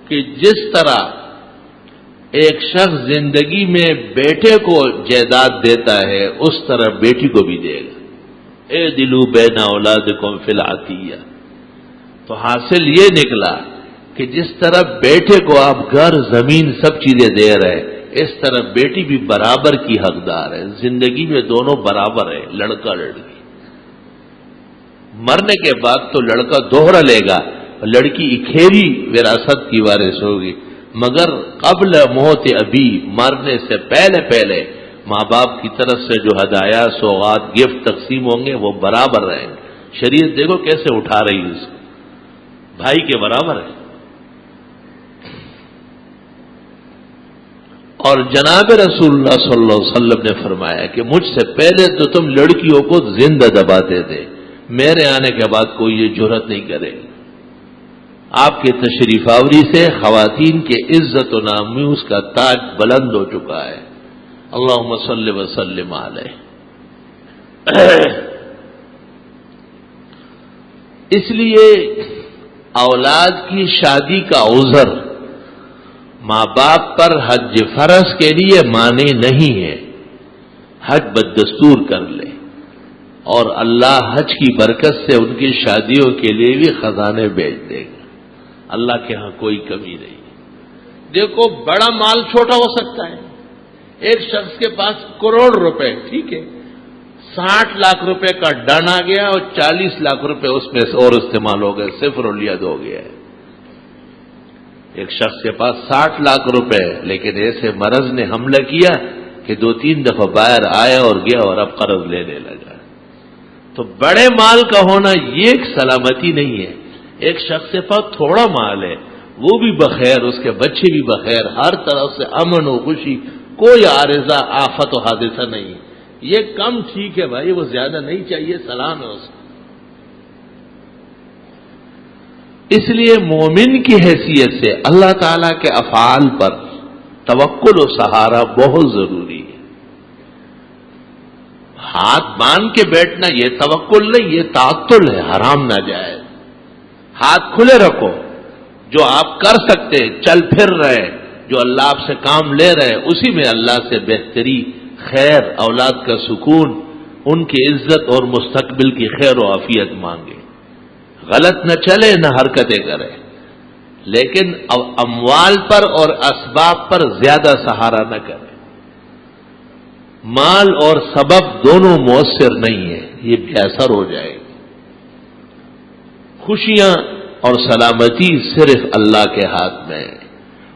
کہ جس طرح ایک شخص زندگی میں بیٹے کو جائیداد دیتا ہے اس طرح بیٹی کو بھی دے گا۔ اے دلو بین اولادکم فی العطیہ۔ تو حاصل یہ نکلا کہ جس طرح بیٹے کو آپ گھر زمین سب چیزیں دے رہے، اس طرح بیٹی بھی برابر کی حقدار ہے۔ زندگی میں دونوں برابر ہے، لڑکا لڑکی۔ مرنے کے بعد تو لڑکا دوہرا لے گا، لڑکی اکھیری وراثت کی وارث ہوگی، مگر قبل موت ابھی، مرنے سے پہلے پہلے ماں باپ کی طرف سے جو ہدایہ، سوغات، گفٹ تقسیم ہوں گے وہ برابر رہیں گے۔ شریعت دیکھو کیسے اٹھا رہی ہے اس کو، بھائی کے برابر ہے۔ اور جناب رسول اللہ صلی اللہ علیہ وسلم نے فرمایا کہ مجھ سے پہلے تو تم لڑکیوں کو زندہ دباتے تھے، میرے آنے کے بعد کوئی یہ جرأت نہیں کرے۔ آپ کے تشریف آوری سے خواتین کے عزت و ناموس کا تاج بلند ہو چکا ہے۔ اللہم صلی وسلم علیہ۔ اس لیے اولاد کی شادی کا عذر ماں باپ پر حج فرض کے لیے مانع نہیں ہے۔ حج بددستور کر لے اور اللہ حج کی برکت سے ان کی شادیوں کے لیے بھی خزانے بھیج دے گا۔ اللہ کے ہاں کوئی کمی نہیں۔ دیکھو بڑا مال چھوٹا ہو سکتا ہے، ایک شخص کے پاس کروڑ روپے، ٹھیک ہے، 60 لاکھ روپے کا ڈن آ گیا اور 40 لاکھ روپے اس میں سے اور استعمال ہو گئے، صفر و لید ہو گیا ہے۔ ایک شخص کے پاس 60 لاکھ روپے، لیکن ایسے مرض نے حملہ کیا کہ 2-3 دفعہ باہر آیا اور گیا اور اب قرض لینے لگا۔ تو بڑے مال کا ہونا یہ ایک سلامتی نہیں ہے۔ ایک شخص کے پاس تھوڑا مال ہے، وہ بھی بخیر، اس کے بچے بھی بخیر، ہر طرف سے امن و خوشی، کوئی عارضہ، آفت و حادثہ نہیں، یہ کم ٹھیک ہے بھائی، وہ زیادہ نہیں چاہیے، سلام ہے اس کو۔ اس لیے مومن کی حیثیت سے اللہ تعالی کے افعال پر توکل و سہارا بہت ضروری ہے۔ ہاتھ باندھ کے بیٹھنا یہ توکل نہیں، یہ تعطل ہے، حرام ناجائز۔ ہاتھ کھلے رکھو، جو آپ کر سکتے، چل پھر رہے، جو اللہ آپ سے کام لے رہے، اسی میں اللہ سے بہتری، خیر، اولاد کا سکون، ان کی عزت اور مستقبل کی خیر و عافیت مانگے۔ غلط نہ چلے، نہ حرکتیں کرے، لیکن اموال پر اور اسباب پر زیادہ سہارا نہ کرے۔ مال اور سبب دونوں مؤثر نہیں ہے، یہ بے اثر ہو جائے گی۔ خوشیاں اور سلامتی صرف اللہ کے ہاتھ میں ہے۔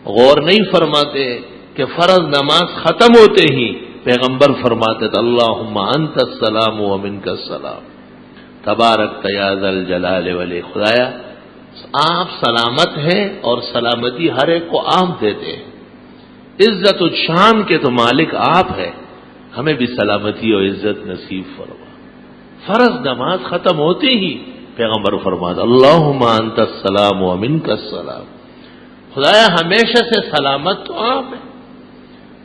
غور نہیں فرماتے کہ فرض نماز ختم ہوتے ہی پیغمبر فرماتے تھے اللہم انت السلام و منک السلام تبارک یا ذا الجلال والاکرام، خدایا آپ سلامت ہیں اور سلامتی ہر ایک کو آپ دیتے ہیں، عزت و شان کے تو مالک آپ ہیں، ہمیں بھی سلامتی اور عزت نصیب فرما۔ فرض نماز ختم ہوتے ہی پیغمبر فرماتا اللہم انت السلام و منک السلام، خدایا ہمیشہ سے سلامت تو آپ ہیں،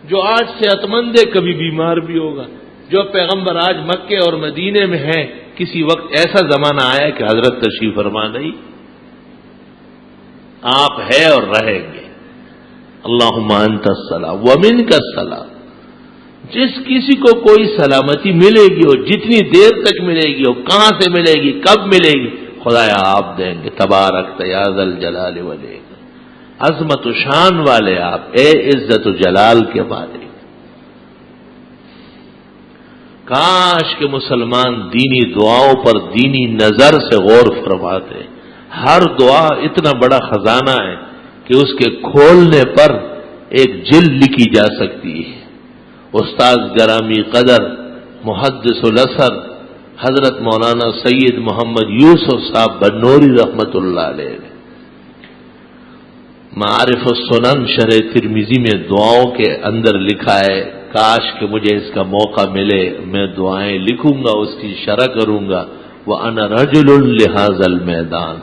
جو آج صحت مند ہے کبھی بیمار بھی ہوگا، جو پیغمبر آج مکے اور مدینے میں ہیں، کسی وقت ایسا زمانہ آیا کہ حضرت تشریف فرما نہیں، آپ ہے اور رہیں گے۔ اللہم انت السلام و منک السلام، جس کسی کو کوئی سلامتی ملے گی اور جتنی دیر تک ملے گی اور کہاں سے ملے گی کب ملے گی خدایا آپ دیں گے، تبارک یا ذا الجلال والاکرام، عظمت و شان والے آپ، اے عزت و جلال کے مالک۔ کاش کہ مسلمان دینی دعاؤں پر دینی نظر سے غور فرماتے، ہر دعا اتنا بڑا خزانہ ہے کہ اس کے کھولنے پر ایک جلد لکھی جا سکتی ہے۔ استاد گرامی قدر محدث الاثر حضرت مولانا سید محمد یوسف صاحب بنوری رحمت اللہ علیہ نے معارف السنن شرح ترمذی میں دعاؤں کے اندر لکھا ہے، کاش کہ مجھے اس کا موقع ملے میں دعائیں لکھوں گا، اس کی شرح کروں گا، وَأَنَا رَجُلٌ لِهَذَا الْمَيْدَانِ،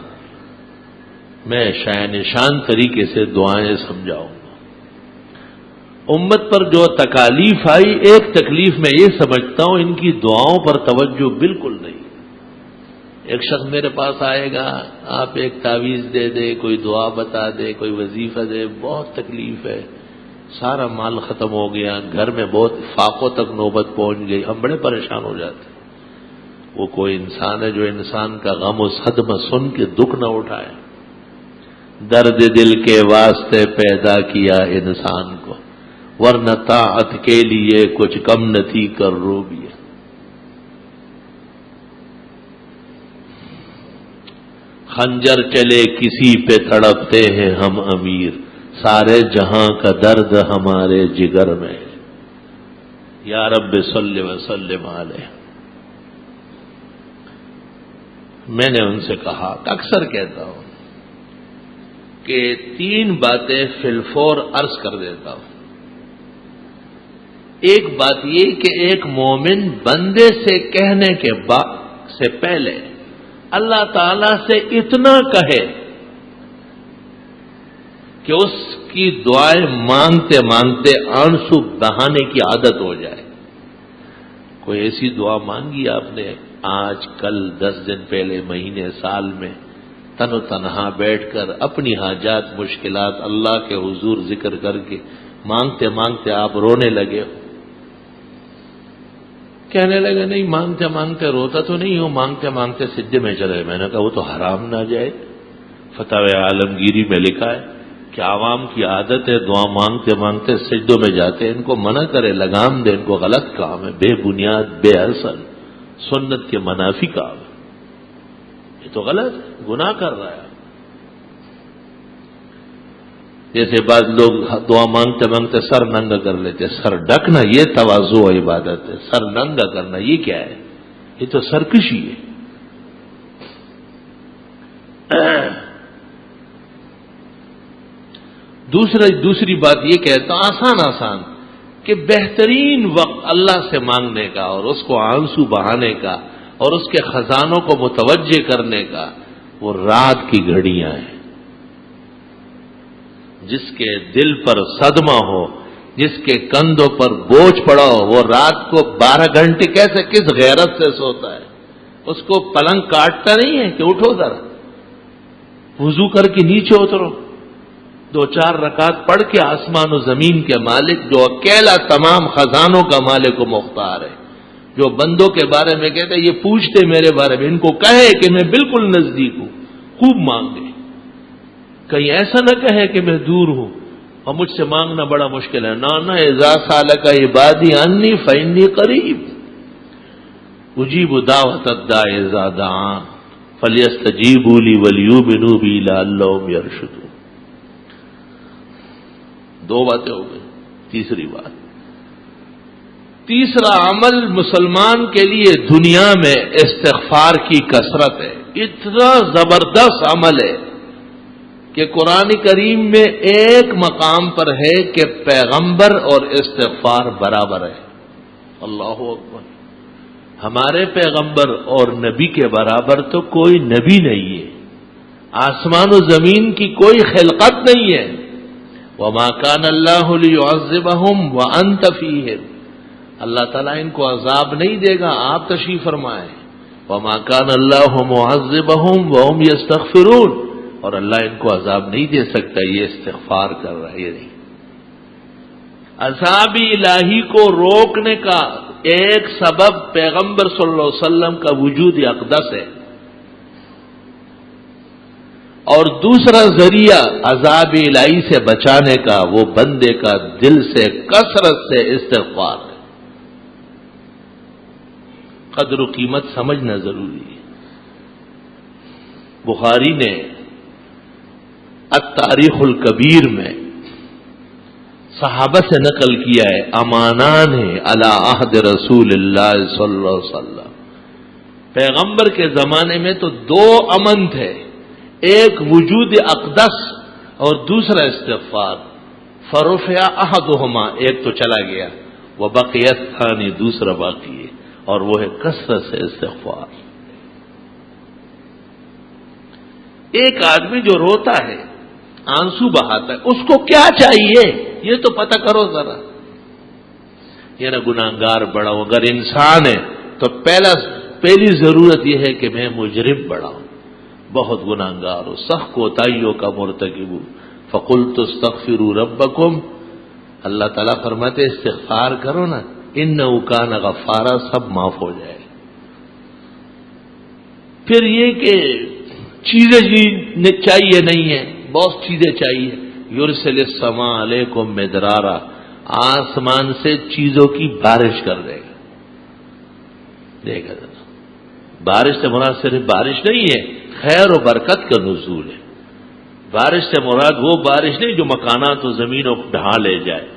میں شاہ نشان طریقے سے دعائیں سمجھاؤں گا۔ امت پر جو تکالیف آئی، ایک تکلیف میں یہ سمجھتا ہوں ان کی دعاؤں پر توجہ بالکل نہیں۔ ایک شخص میرے پاس آئے گا، آپ ایک تعویذ دے دے، کوئی دعا بتا دے، کوئی وظیفہ دے، بہت تکلیف ہے، سارا مال ختم ہو گیا، گھر میں بہت فاقوں تک نوبت پہنچ گئی، ہم بڑے پریشان ہو جاتے۔ وہ کوئی انسان ہے جو انسان کا غم و صدمہ سن کے دکھ نہ اٹھائے۔ درد دل کے واسطے پیدا کیا انسان کو، ورنہ طاعت کے لیے کچھ کم نہ تھی کر روبیہ۔ خنجر چلے کسی پہ تڑپتے ہیں ہم امیر، سارے جہاں کا درد ہمارے جگر میں ہے، یا رب صلی وسلم علیہ۔ میں نے ان سے کہا، اکثر کہتا ہوں کہ 3 باتیں فی الفور عرض کر دیتا ہوں۔ ایک بات یہ کہ ایک مومن بندے سے کہنے کے بعد سے پہلے اللہ تعالی سے اتنا کہے کہ اس کی دعائیں مانگتے مانگتے آنسو بہانے کی عادت ہو جائے۔ کوئی ایسی دعا مانگی آپ نے آج کل 10 دن پہلے، مہینے، سال میں، تن و تنہا بیٹھ کر اپنی حاجات مشکلات اللہ کے حضور ذکر کر کے مانگتے مانگتے آپ رونے لگے ہو؟ کہنے لگے نہیں مانگتے مانگتے روتا تو نہیں ہوں، مانگتے مانگتے سجدے میں چلے۔ میں نے کہا وہ تو حرام نہ جائے، فتاوی عالمگیری میں لکھا ہے کہ عوام کی عادت ہے دعا مانگتے مانگتے سجدوں میں جاتے، ان کو منع کرے، لگام دے، ان کو غلط کام ہے، بے بنیاد، بے اصل، سنت کے منافی کام ہے، یہ تو غلط ہے، گناہ کر رہا ہے۔ جیسے بعض لوگ دعا مانگتے مانگتے سر ننگا کر لیتے، سر ڈھکنا یہ تواضع و عبادت ہے، سر ننگا کرنا یہ کیا ہے؟ یہ تو سرکشی ہے۔ دوسری بات یہ کہتا ہوں آسان کہ بہترین وقت اللہ سے مانگنے کا اور اس کو آنسو بہانے کا اور اس کے خزانوں کو متوجہ کرنے کا وہ رات کی گھڑیاں ہیں۔ جس کے دل پر صدمہ ہو، جس کے کندھوں پر بوجھ پڑا ہو، وہ رات کو 12 گھنٹے کیسے کس غیرت سے سوتا ہے؟ اس کو پلنگ کاٹتا نہیں ہے کہ اٹھو ذرا، وضو کر کے نیچے اترو، 2-4 رکعت پڑھ کے آسمان و زمین کے مالک جو اکیلا تمام خزانوں کا مالک و مختار ہے، جو بندوں کے بارے میں کہتے ہیں یہ پوچھتے میرے بارے میں، ان کو کہے کہ میں بالکل نزدیک ہوں، خوب مانگے، کہیں ایسا نہ کہے کہ میں دور ہوں اور مجھ سے مانگنا بڑا مشکل ہے۔ نہ اذا سالک عبادی انی فانی قریب اجیب دعوت الداع اذا دعان فلیستجیبوا لی ولیؤمنوا بی لعلہم یرشدون۔ 2 باتیں ہو گئی۔ تیسری بات. تیسرا عمل مسلمان کے لیے دنیا میں استغفار کی کثرت ہے. اتنا زبردست عمل ہے کہ قرآن کریم میں ایک مقام پر ہے کہ پیغمبر اور استغفار برابر ہے. اللہ اکبر. ہمارے پیغمبر اور نبی کے برابر تو کوئی نبی نہیں ہے. آسمان و زمین کی کوئی خلقت نہیں ہے. وما كان الله ليعذبهم وانت فيهم. اللہ تعالیٰ ان کو عذاب نہیں دے گا، آپ تشریف فرمائیں. وما كان الله معذبهم وهم يستغفرون. اور اللہ ان کو عذاب نہیں دے سکتا، یہ استغفار کر رہا ہے. یہ نہیں. عذاب الہی کو روکنے کا ایک سبب پیغمبر صلی اللہ علیہ وسلم کا وجود اقدس ہے، اور دوسرا ذریعہ عذاب الہی سے بچانے کا وہ بندے کا دل سے کثرت سے استغفار ہے. قدر و قیمت سمجھنا ضروری ہے. بخاری نے التاریخ الکبیر میں صحابہ سے نقل کیا ہے، امانان ہے علی عہد رسول اللہ صلی اللہ علیہ وسلم. پیغمبر کے زمانے میں تو دو امن تھے، ایک وجود اقدس اور دوسرا استغفار. فرفع احدہما، ایک تو چلا گیا، وبقیت ثانی، دوسرا باقی ہے، اور وہ ہے کثرت سے استغفار. ایک آدمی جو روتا ہے، آنسو بہاتا ہے، اس کو کیا چاہیے یہ تو پتہ کرو ذرا. یہ نا گناہگار بڑا ہوں، اگر انسان ہے تو پہلی ضرورت یہ ہے کہ میں مجرم بڑا ہوں، بہت گناہگار ہوں، سخت کوتاہیوں کا مرتکب ہوں. فقلت استغفروا ربکم. اللہ تعالیٰ فرماتے استغفار کرو نا، انہ کان غفارا، سب معاف ہو جائے. پھر یہ کہ چیزیں چاہیے نہیں ہے، بہت چیزیں چاہیے. یرسل السماء علیکم مدرارا، آسمان سے چیزوں کی بارش کر دے گا. دیکھا ذرا، بارش سے مراد صرف بارش نہیں ہے، خیر و برکت کا نزول ہے. بارش سے مراد وہ بارش نہیں جو مکانات و زمینوں کو ڈھا لے جائے،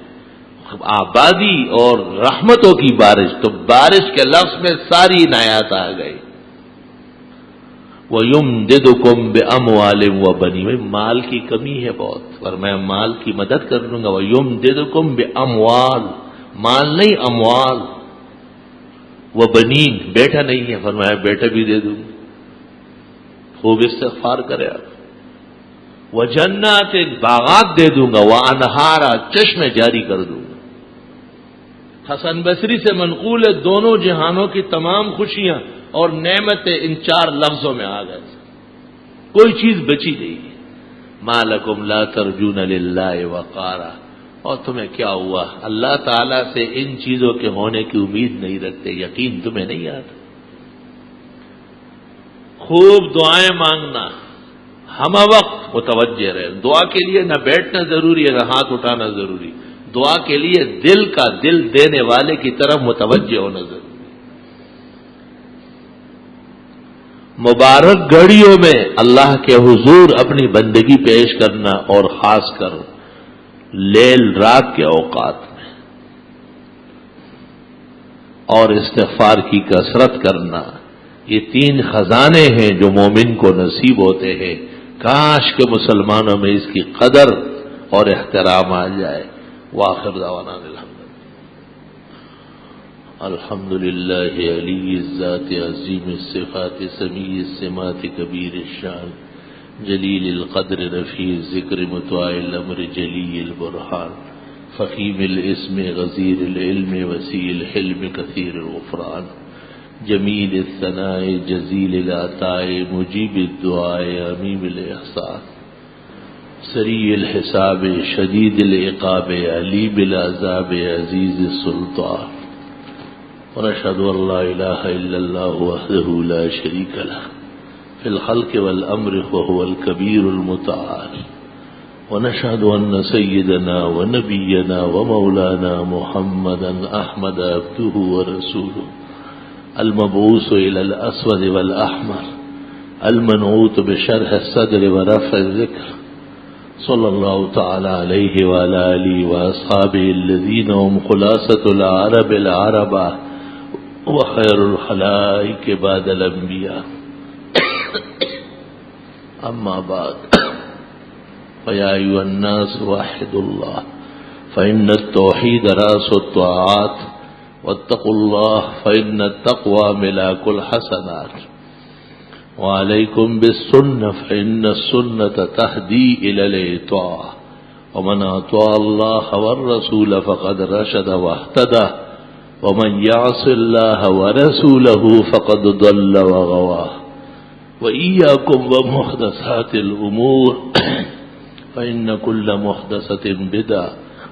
آبادی اور رحمتوں کی بارش. تو بارش کے لفظ میں ساری عنایات آ گئی. وَيُمْدِدُكُمْ بِأَمْوَالٍ وَبَنِينَ، مال کی کمی ہے بہت، اور میں مال کی مدد کر دوں گا. وَيُمْدِدُكُمْ بِأَمْوَالٍ، مال نہیں اموال. وَبَنِينَ، بیٹا نہیں ہے، فرمایا بیٹا بھی دے دوں گا. خوب استغفار کرے آپ. وَجَنَّاتٍ، باغات دے دوں گا. وَأَنْهَارًا، چشمے جاری کر دوں گا. حسن بصری سے منقول ہے، دونوں جہانوں کی تمام خوشیاں اور نعمتیں ان چار لفظوں میں آ گئے، کوئی چیز بچی نہیں. ما لکم لا ترجون للہ وقارا، اور تمہیں کیا ہوا اللہ تعالیٰ سے ان چیزوں کے ہونے کی امید نہیں رکھتے، یقین تمہیں نہیں آتا. خوب دعائیں مانگنا، ہم وقت متوجہ رہے. دعا کے لیے نہ بیٹھنا ضروری ہے نہ ہاتھ اٹھانا ضروری، دعا کے لیے دل کا دل دینے والے کی طرف متوجہ ہونا ضروری. مبارک گھڑیوں میں اللہ کے حضور اپنی بندگی پیش کرنا، اور خاص کر لیل رات کے اوقات میں، اور استغفار کی کثرت کرنا، یہ تین خزانے ہیں جو مومن کو نصیب ہوتے ہیں. کاش کہ مسلمانوں میں اس کی قدر اور احترام آ جائے. وآخر دعوانا الحمد للہ علی الذات عظیم الصفات سمیع السمات کبیر الشان جلیل القدر رفیع الذکر مطاع الامر جلی البرہان فخیم الاسم غزیر العلم وسیع الحلم کثیر الغفران جمیل الثناء جزیل العطاء مجیب الدعاء عمیم الاحسان سریع الحساب شدید العقاب علیم العذاب عزیز السلطان ونشهد أن لا إله إلا الله وحده لا شريك له في الخلق والأمر وهو الكبير المتعال ونشهد أن سيدنا ونبينا ومولانا محمدا أحمد عبده ورسوله المبعوث إلى الأسود والأحمر المنعوت بشرح الصدر ورفع الذكر صلى الله تعالى عليه وعلى آله وأصحابه الذين هم خلاصة العرب العربة وخير الخلائق بعد الأنبياء. أما بعد، فيا أيها الناس وحدوا الله فإن التوحيد رأس الطاعات، واتقوا الله فإن التقوى ملاك الحسنات، وعليكم بالسنة فإن السنة تهدي إلى الإطاعة، ومن أطاع الله والرسول فقد رشد واهتدى، ومن يعص الله ورسوله فقد ضل وغوى. وإياكم ومحدثات الأمور فإن كل محدثة بدعة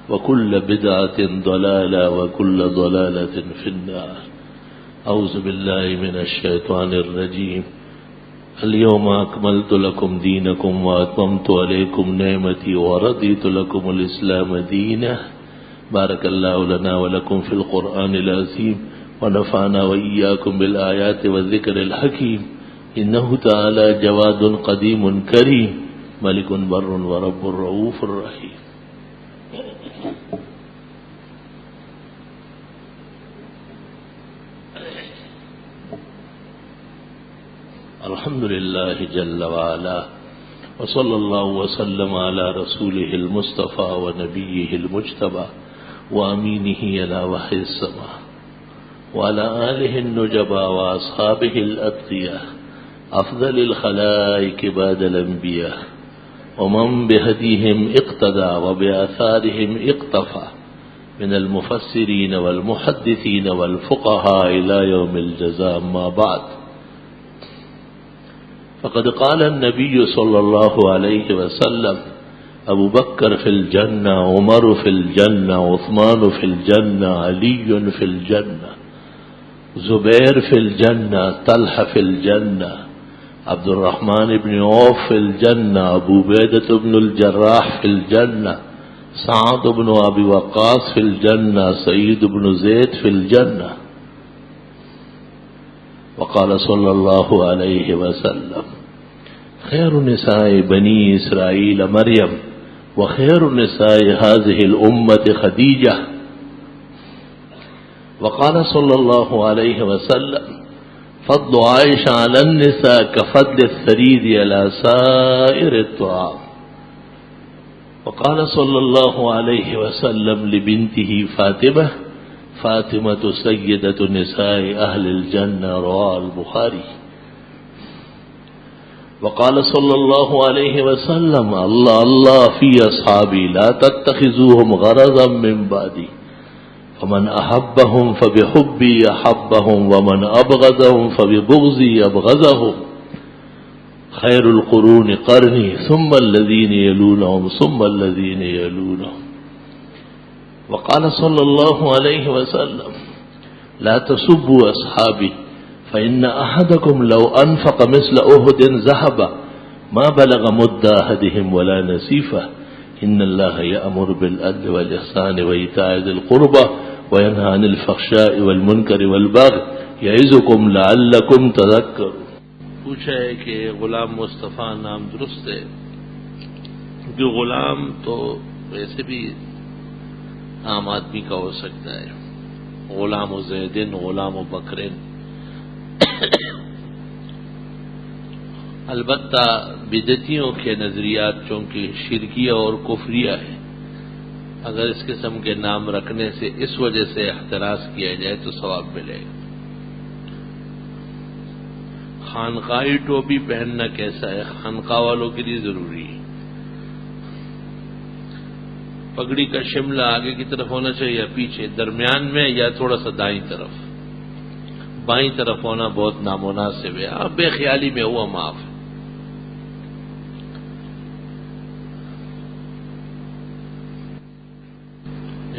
وكل بدعة ضلالة وكل ضلالة في النار. أعوذ بالله من الشيطان الرجيم. اليوم أكملت لكم دينكم وأتممت عليكم نعمتي ورضيت لكم الإسلام دينا. بارك الله لنا ولكم في القرآن العظيم ونفعنا وإياكم بالآيات والذكر الحكيم. إنه تعالى جواد قديم كريم ملك بر ورب رؤوف رحيم. الحمد لله جل وعلا، وصلى الله وسلم على رسوله المصطفى ونبيه المجتبى وأمينه على وحي السماء، وعلى آله النجبى وأصحابه الأتقياء أفضل الخلائق بعد الأنبياء، ومن بهديهم اقتدى وبآثارهم اقتفى من المفسرين والمحدثين والفقهاء إلى يوم الجزاء. ما بعد، فقد قال النبي صلى الله عليه وسلم: أبو بكر في الجنة، عمر في الجنة، عثمان في الجنة، علي في الجنة، زبير في الجنة، طلحة في الجنة، عبد الرحمن بن عوف في الجنة، أبو عبيدة بن الجراح في الجنة، سعد بن أبي وقاص في الجنة، سعيد بن زيد في الجنة. وقال صلى الله عليه وسلم: خير نساء بني إسرائيل مريم، وخير نساء هذه الأمة خديجة. وقال صلى الله عليه وسلم: فضل عائشة على النساء كفضل الثريد على سائر الطعام. وقال صلى الله عليه وسلم لبنته فاطمة: فاطمة سيدة نساء أهل الجنة. رواه البخاري. وقال صلى الله عليه وسلم: الله الله في أصحابي لا تتخذوهم غرضا من بعدي، فمن أحبهم فبحبي أحبهم، ومن أبغضهم فببغضي أبغضهم. خير القرون قرني ثم الذين يلونهم ثم الذين يلونهم. وقال صلى الله عليه وسلم: لا تسبوا أصحابي، فإن أحدكم لو أنفق مثل أحد ذهبا ما بلغ مد أحدهم ولا نصيفه. إن الله يأمر بالعدل والإحسان وإيتاء ذي القربى وينهى عن الفحشاء والمنکر والبغي يعظكم لعلكم تذکرون. پوچھا ہے کہ غلام مصطفیٰ نام درست ہے؟ جو غلام تو ویسے بھی عام آدمی کا ہو سکتا ہے، غلام و زیدن، غلام و بکرین. البتہ بدعتیوں کے نظریات چونکہ شرکیہ اور کفریہ ہے، اگر اس قسم کے نام رکھنے سے اس وجہ سے احتراز کیا جائے تو ثواب ملے گا. خانقاہی ٹوپی پہننا کیسا ہے؟ خانقاہ والوں کے لیے ضروری ہے. پگڑی کا شملہ آگے کی طرف ہونا چاہیے یا پیچھے، درمیان میں، یا تھوڑا سا دائیں طرف؟ بائیں طرف ہونا بہت نامناسب ہے. آپ بے خیالی میں ہوا معاف.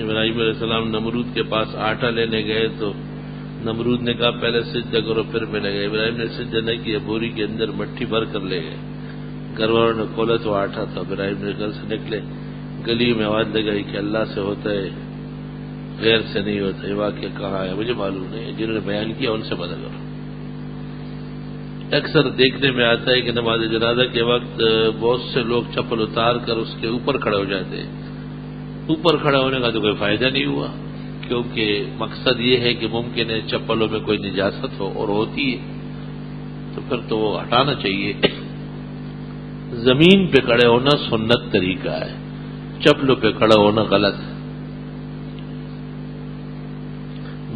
ابراہیم علیہ السلام نمرود کے پاس آٹا لینے گئے تو نمرود نے کہا پہلے سجدہ کرو پھر ملے گا. ابراہیم نے سجدہ نہیں کیا، بوری کے اندر مٹھی بھر کر لے گئے. گھر والوں نے کھولا تو آٹا تھا. ابراہیم نے گھر سے نکلے، گلی میں آواز لگائی کہ اللہ سے ہوتا ہے، غیر سے نہیں ہوتا. یہ واقعہ کہاں ہے مجھے معلوم نہیں، جنہوں نے بیان کیا ان سے پتہ کرو. اکثر دیکھنے میں آتا ہے کہ نماز جنازہ کے وقت بہت سے لوگ چپل اتار کر اس کے اوپر کھڑے ہو جاتے ہیں. اوپر کھڑے ہونے کا تو کوئی فائدہ نہیں ہوا، کیونکہ مقصد یہ ہے کہ ممکن ہے چپلوں میں کوئی نجاست ہو، اور ہوتی ہے تو پھر تو وہ ہٹانا چاہیے. زمین پہ کھڑے ہونا سنت طریقہ ہے، چپلوں پہ کھڑا ہونا غلط ہے.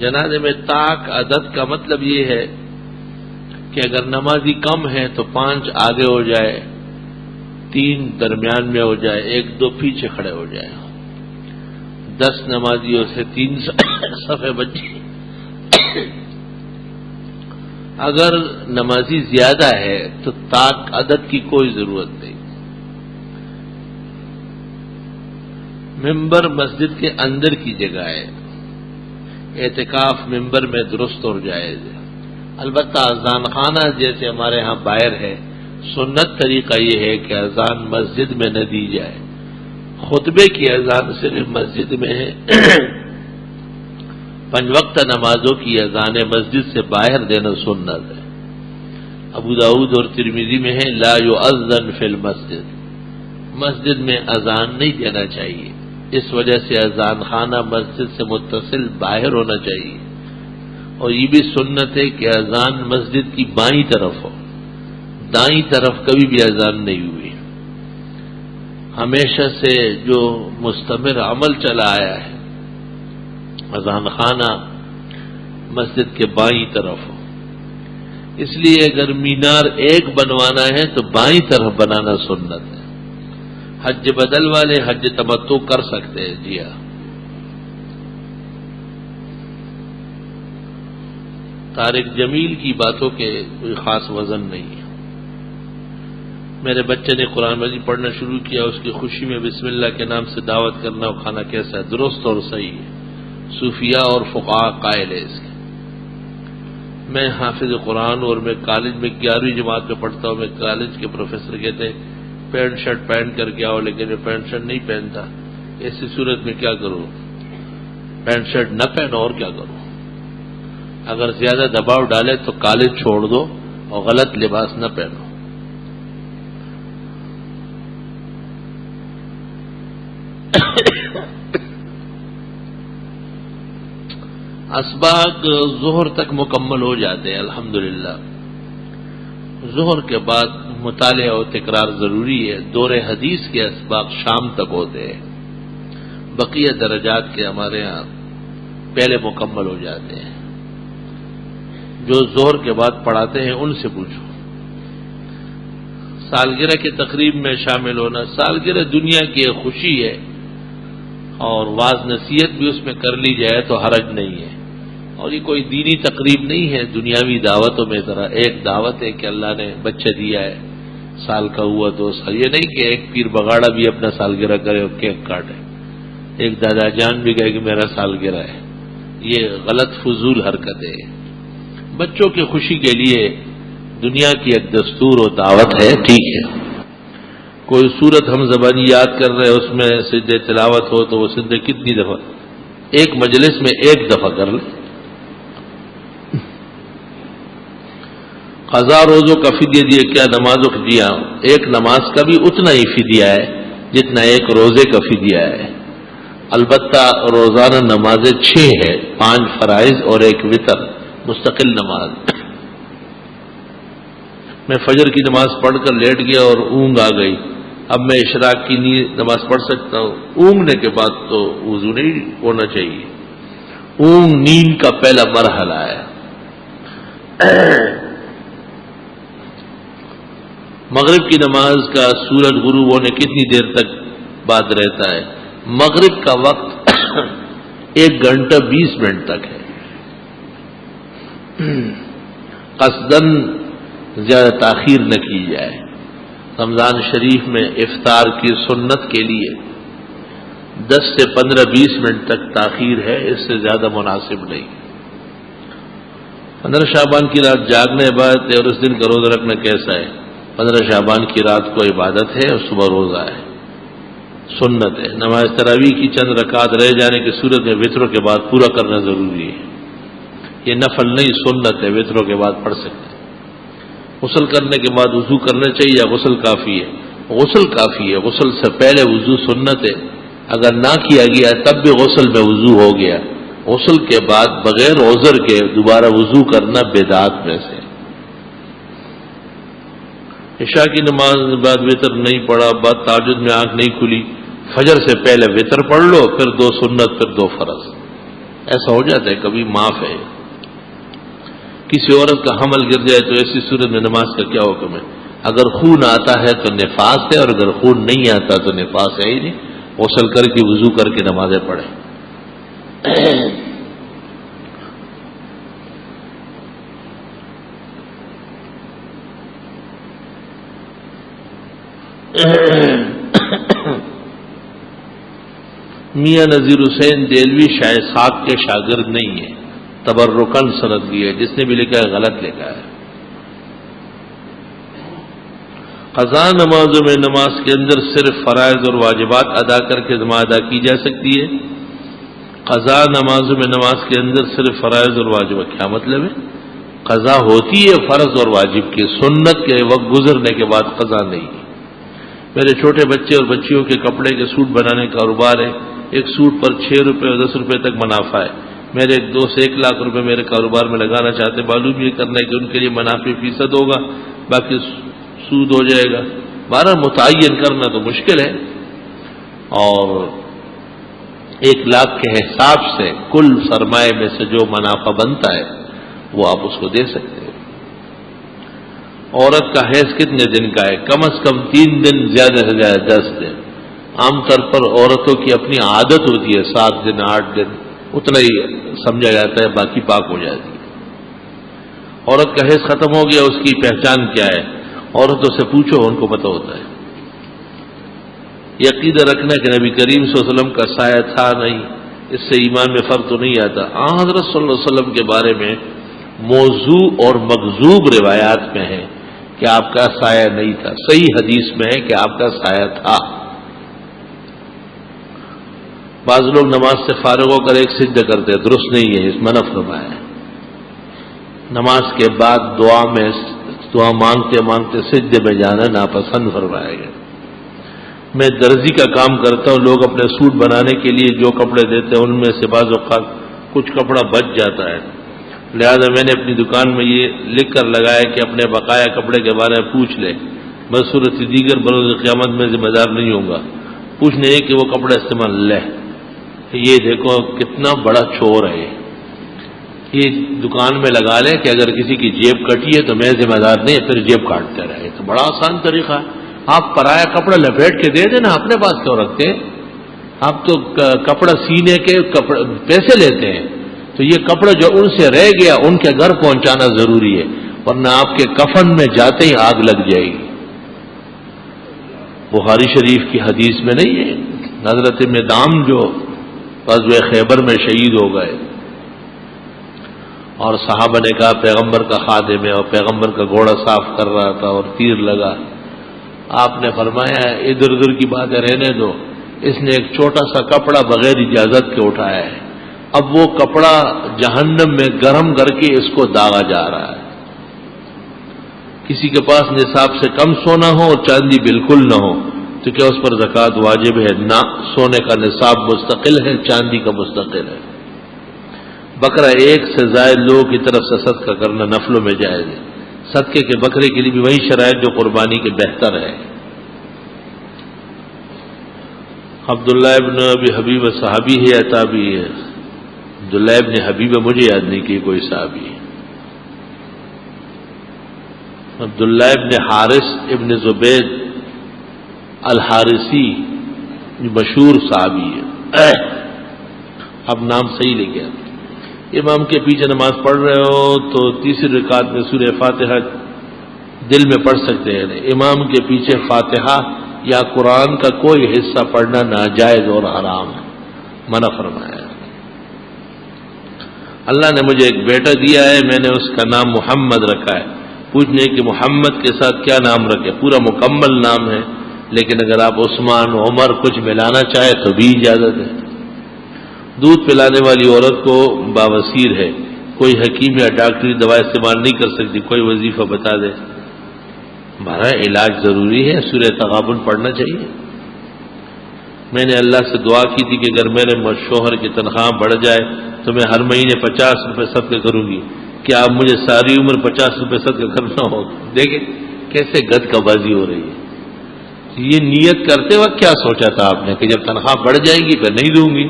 جنازے میں طاق عدد کا مطلب یہ ہے کہ اگر نمازی کم ہے تو 5 آگے ہو جائے، 3 درمیان میں ہو جائے، 1-2 پیچھے کھڑے ہو جائے. 10 نمازیوں سے 3 صفحے بچے. اگر نمازی زیادہ ہے تو طاق عدد کی کوئی ضرورت نہیں. ممبر مسجد کے اندر کی جگہ ہے، اعتکاف ممبر میں درست اور جائز ہے. البتہ اذان خانہ جیسے ہمارے ہاں باہر ہے، سنت طریقہ یہ ہے کہ اذان مسجد میں نہ دی جائے. خطبے کی اذان صرف مسجد میں ہے. 5 وقت نمازوں کی اذان مسجد سے باہر دینا سنت ہے. ابو داؤد اور ترمذی میں ہے لا یؤذن فی المسجد، مسجد میں اذان نہیں دینا چاہیے. اس وجہ سے اذان خانہ مسجد سے متصل باہر ہونا چاہیے. اور یہ بھی سنت ہے کہ اذان مسجد کی بائیں طرف ہو، دائیں طرف کبھی بھی اذان نہیں ہوئی. ہمیشہ سے جو مستمر عمل چلا آیا ہے اذان خانہ مسجد کے بائیں طرف ہو. اس لیے اگر مینار ایک بنوانا ہے تو بائیں طرف بنانا سنت ہے. حج بدل والے حج تمتع کر سکتے ہیں. جی ہاں، طارق جمیل کی باتوں کے کوئی خاص وزن نہیں ہے. میرے بچے نے قرآن مجید پڑھنا شروع کیا، اس کی خوشی میں بسم اللہ کے نام سے دعوت کرنا اور کھانا کیسا ہے؟ درست اور صحیح ہے. صوفیاء اور فقہاء قائل ہے اس کے. میں حافظ قرآن اور میں کالج میں 11ویں جماعت میں پڑھتا ہوں. میں کالج کے پروفیسر کہتے ہیں پینٹ شرٹ پہن کر کے آؤ، لیکن میں پینٹ شرٹ نہیں پہنتا. ایسی صورت میں کیا کروں؟ پینٹ شرٹ نہ پہنو اور کیا کروں؟ اگر زیادہ دباؤ ڈالے تو کالج چھوڑ دو اور غلط لباس نہ پہنو. اسباق ظہر تک مکمل ہو جاتے ہیں الحمدللہ. ظہر کے بعد مطالعہ و تکرار ضروری ہے. دور حدیث کے اسباق شام تک ہوتے ہیں. بقیہ درجات کے ہمارے ہاں پہلے مکمل ہو جاتے ہیں. جو ظہر کے بعد پڑھاتے ہیں ان سے پوچھو. سالگرہ کی تقریب میں شامل ہونا، سالگرہ دنیا کی ایک خوشی ہے اور واعظ نصیحت بھی اس میں کر لی جائے تو حرج نہیں ہے. اور یہ کوئی دینی تقریب نہیں ہے دنیاوی دعوتوں میں. طرح ایک دعوت ہے کہ اللہ نے بچہ دیا ہے، سال کا ہوا 2 سال. یہ نہیں کہ ایک پیر بگاڑا بھی اپنا سالگرہ کرے اور کیک کاٹے، ایک دادا جان بھی کہے کہ میرا سالگرہ ہے. یہ غلط فضول حرکت ہے. بچوں کی خوشی کے لیے دنیا کی ایک دستور و دعوت ہے، ٹھیک ہے. کوئی سورت ہم زبانی یاد کر رہے اس میں سجدے تلاوت ہو تو وہ سجدے کتنی دفعہ؟ ایک مجلس میں 1 دفعہ کر لیں. قضا روزوں کا فدیہ دیے کیا نمازوں کا دیا؟ ایک نماز کا بھی اتنا ہی فدیہ ہے جتنا ایک روزے کا فدیہ ہے. البتہ روزانہ نمازیں 6 ہے، 5 فرائض اور 1 وتر مستقل نماز. میں فجر کی نماز پڑھ کر لیٹ گیا اور اونگ آ گئی. اب میں اشراق کی نماز پڑھ سکتا ہوں؟ اونگنے کے بعد تو وضو نہیں ہونا چاہیے. اونگ نیند کا پہلا مرحلہ ہے. مغرب کی نماز کا سورج غروب ہونے کتنی دیر تک بعد رہتا ہے؟ مغرب کا وقت 1 گھنٹہ 20 منٹ تک ہے. قصدن زیادہ تاخیر نہ کی جائے. رمضان شریف میں افطار کی سنت کے لیے 10 سے 15-20 منٹ تک تاخیر ہے، اس سے زیادہ مناسب نہیں. 15 شعبان کی رات جاگنا عبادت ہے اور اس دن کا روزہ رکھنا کیسا ہے؟ 15 شعبان کی رات کو عبادت ہے اور صبح روزہ ہے، سنت ہے. نماز تراویح کی چند رکعت رہ جانے کی صورت میں وتروں کے بعد پورا کرنا ضروری ہے. یہ نفل نہیں، سنت ہے، وتروں کے بعد پڑھ سکتے ہیں. غسل کرنے کے بعد وضو کرنا چاہیے یا غسل کافی ہے؟ غسل کافی ہے، غسل سے پہلے وضو سنت ہے، اگر نہ کیا گیا تب بھی غسل میں وضو ہو گیا، غسل کے بعد بغیر عذر کے دوبارہ وضو کرنا بدعات میں سے۔ عشاء کی نماز کے بعد وتر نہیں پڑھا، بعد تہجد میں آنکھ نہیں کھلی، فجر سے پہلے وتر پڑھ لو، پھر 2 سنت پھر 2 فرض، ایسا ہو جاتا ہے، کبھی معاف ہے۔ کسی عورت کا حمل گر جائے تو ایسی صورت میں نماز کا کیا حکم ہے؟ اگر خون آتا ہے تو نفاس ہے، اور اگر خون نہیں آتا تو نفاس ہے ہی نہیں، غسل کر کے وضو کر کے نمازیں پڑھیں۔ میاں نذیر حسین دہلوی شاہ اسحاق کے شاگرد نہیں ہیں، تبرکن سند دی ہے، جس نے بھی لکھا ہے غلط لکھا ہے۔ قضا نمازوں میں نماز کے اندر صرف فرائض اور واجبات ادا کر کے نماز ادا کی جا سکتی ہے؟ قضا نمازوں میں نماز کے اندر صرف فرائض اور واجبات، کیا مطلب ہے؟ قضا ہوتی ہے فرض اور واجب کی، سنت کے وقت گزرنے کے بعد قضا نہیں۔ میرے چھوٹے بچے اور بچیوں کے کپڑے کے سوٹ بنانے کا کاروبار ہے، ایک سوٹ پر 6 روپے اور 10 روپے تک منافع ہے۔ میرے ایک دوست 1 لاکھ روپے میرے کاروبار میں لگانا چاہتے، معلوم یہ کرنا ہے کہ ان کے لیے منافع فیصد ہوگا، باقی سود ہو جائے گا۔ 12 متعین کرنا تو مشکل ہے، اور 1 لاکھ کے حساب سے کل سرمایہ میں سے جو منافع بنتا ہے وہ آپ اس کو دے سکتے ہیں۔ عورت کا حیض کتنے دن کا ہے؟ کم از کم 3 دن، زیادہ سے زیادہ 10 دن۔ عام طور پر عورتوں کی اپنی عادت ہوتی ہے 7 دن 8 دن، اتنا ہی سمجھا جاتا ہے، باقی پاک ہو جاتی ہے۔ عورت کا حیض ختم ہو گیا، اس کی پہچان کیا ہے؟ عورتوں سے پوچھو، ان کو پتہ ہوتا ہے۔ یہ عقیدہ رکھنا کہ نبی کریم صلی اللہ علیہ وسلم کا سایہ تھا نہیں، اس سے ایمان میں فرق تو نہیں آتا۔ حضرت صلی اللہ علیہ وسلم کے بارے میں موضوع اور مکذوب روایات میں ہے کہ آپ کا سایہ نہیں تھا، صحیح حدیث میں ہے کہ آپ کا سایہ تھا۔ بعض لوگ نماز سے فارغ ہو کر ایک سجدہ کرتے ہیں، درست نہیں ہے، اس منع فرمایا ہے۔ نماز کے بعد دعا مانگتے مانگتے سجدے میں جانا ناپسند فرمایا گیا۔ میں درزی کا کام کرتا ہوں، لوگ اپنے سوٹ بنانے کے لیے جو کپڑے دیتے ہیں ان میں سے بعض اوقات کچھ کپڑا بچ جاتا ہے، لہذا میں نے اپنی دکان میں یہ لکھ کر لگایا کہ اپنے بقایا کپڑے کے بارے میں پوچھ لے، میں صورت دیگر بروز قیامت میں ذمہ دار نہیں ہوں گا۔ پوچھنے یہ کہ وہ کپڑا استعمال لے۔ یہ دیکھو کتنا بڑا چور ہے، یہ دکان میں لگا لیں کہ اگر کسی کی جیب کٹی ہے تو میں ذمہ دار نہیں، پھر جیب کاٹتے رہے، تو بڑا آسان طریقہ ہے۔ آپ پرایا کپڑا لپیٹ کے دے دینا، اپنے پاس کیوں رکھتے ہیں؟ آپ تو کپڑا سینے کے پیسے لیتے ہیں، تو یہ کپڑا جو ان سے رہ گیا ان کے گھر پہنچانا ضروری ہے، ورنہ آپ کے کفن میں جاتے ہی آگ لگ جائے گی۔ بخاری شریف کی حدیث میں نہیں ہے، حضرت مدام جو غزوہ خیبر میں شہید ہو گئے، اور صحابہ نے کہا پیغمبر کا خادم ہے، اور پیغمبر کا گھوڑا صاف کر رہا تھا اور تیر لگا، آپ نے فرمایا ادھر ادھر کی باتیں رہنے دو، اس نے ایک چھوٹا سا کپڑا بغیر اجازت کے اٹھایا ہے، اب وہ کپڑا جہنم میں گرم کر کے اس کو داغا جا رہا ہے۔ کسی کے پاس نصاب سے کم سونا ہو اور چاندی بالکل نہ ہو تو کیا اس پر زکوٰۃ واجب ہے؟ نہ، سونے کا نصاب مستقل ہے، چاندی کا مستقل ہے۔ بکرا 1 سے زائد لوگوں کی طرف سے صدقہ کرنا نفلوں میں جائز ہے، صدقے کے بکرے کے لیے بھی وہی شرائط جو قربانی کے بہتر ہے۔ عبداللہ ابن ابی حبیب صحابی ہے یا تابعی ہے؟ عبداللہ ابن حبیب مجھے یاد نہیں کہ کوئی صحابی ہے۔ عبداللہ ابن حارث ابن زبید الحارثی مشہور صحابی ہے، اب نام صحیح لے گیا۔ امام کے پیچھے نماز پڑھ رہے ہو تو تیسری رکعت میں سورہ فاتحہ دل میں پڑھ سکتے ہیں، امام کے پیچھے فاتحہ یا قرآن کا کوئی حصہ پڑھنا ناجائز اور حرام ہے، منع فرمایا ہے۔ اللہ نے مجھے ایک بیٹا دیا ہے، میں نے اس کا نام محمد رکھا ہے، پوچھنے کہ محمد کے ساتھ کیا نام رکھے؟ پورا مکمل نام ہے، لیکن اگر آپ عثمان عمر کچھ ملانا چاہے تو بھی اجازت ہے۔ دودھ پلانے والی عورت کو باوسیر ہے، کوئی حکیم یا ڈاکٹری دوا استعمال نہیں کر سکتی، کوئی وظیفہ بتا دے۔ ہمارا علاج ضروری ہے، سورہ تغابن پڑھنا چاہیے۔ میں نے اللہ سے دعا کی تھی کہ اگر میرے شوہر کی تنخواہ بڑھ جائے تو میں ہر مہینے 50 روپے صدقہ کروں گی، کیا اب مجھے ساری عمر 50 روپے صدقہ کرنا ہوگا؟ دیکھیں کیسے گد کا بازی ہو رہی ہے۔ یہ نیت کرتے وقت کیا سوچا تھا آپ نے کہ جب تنخواہ بڑھ جائے گی پھر نہیں دوں گی؟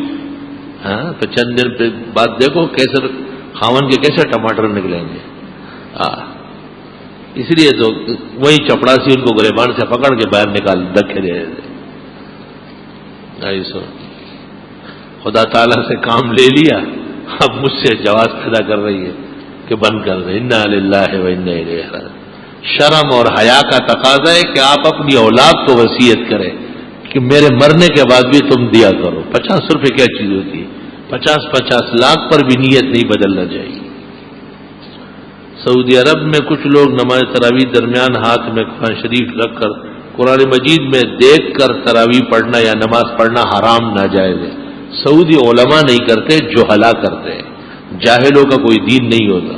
ہاں تو چند دن بعد دیکھو کیسے خاون کے کیسے ٹماٹر نکلیں گے۔ اس لیے تو وہی چپڑاسی ان کو گریبان سے پکڑ کے باہر نکال دکھے دے رہے تھے۔ خدا تعالیٰ سے کام لے لیا، اب مجھ سے جواز پیدا کر رہی ہے کہ بند کر دیں۔ انا للہ و انا الیہ راجعون۔ شرم اور حیا کا تقاضا ہے کہ آپ اپنی اولاد کو وصیت کریں کہ میرے مرنے کے بعد بھی تم دیا کرو۔ 50 روپے کیا چیز ہوتی ہے؟ 50 لاکھ پر بھی نیت نہیں بدلنا چاہیے۔ سعودی عرب میں کچھ لوگ نماز تراویح درمیان ہاتھ میں قرآن شریف رکھ کر قرآن مجید میں دیکھ کر تراویح پڑھنا یا نماز پڑھنا حرام ناجائز ہے۔ سعودی علماء نہیں کرتے، جہلا کرتے ہیں، جاہلوں کا کوئی دین نہیں ہوتا۔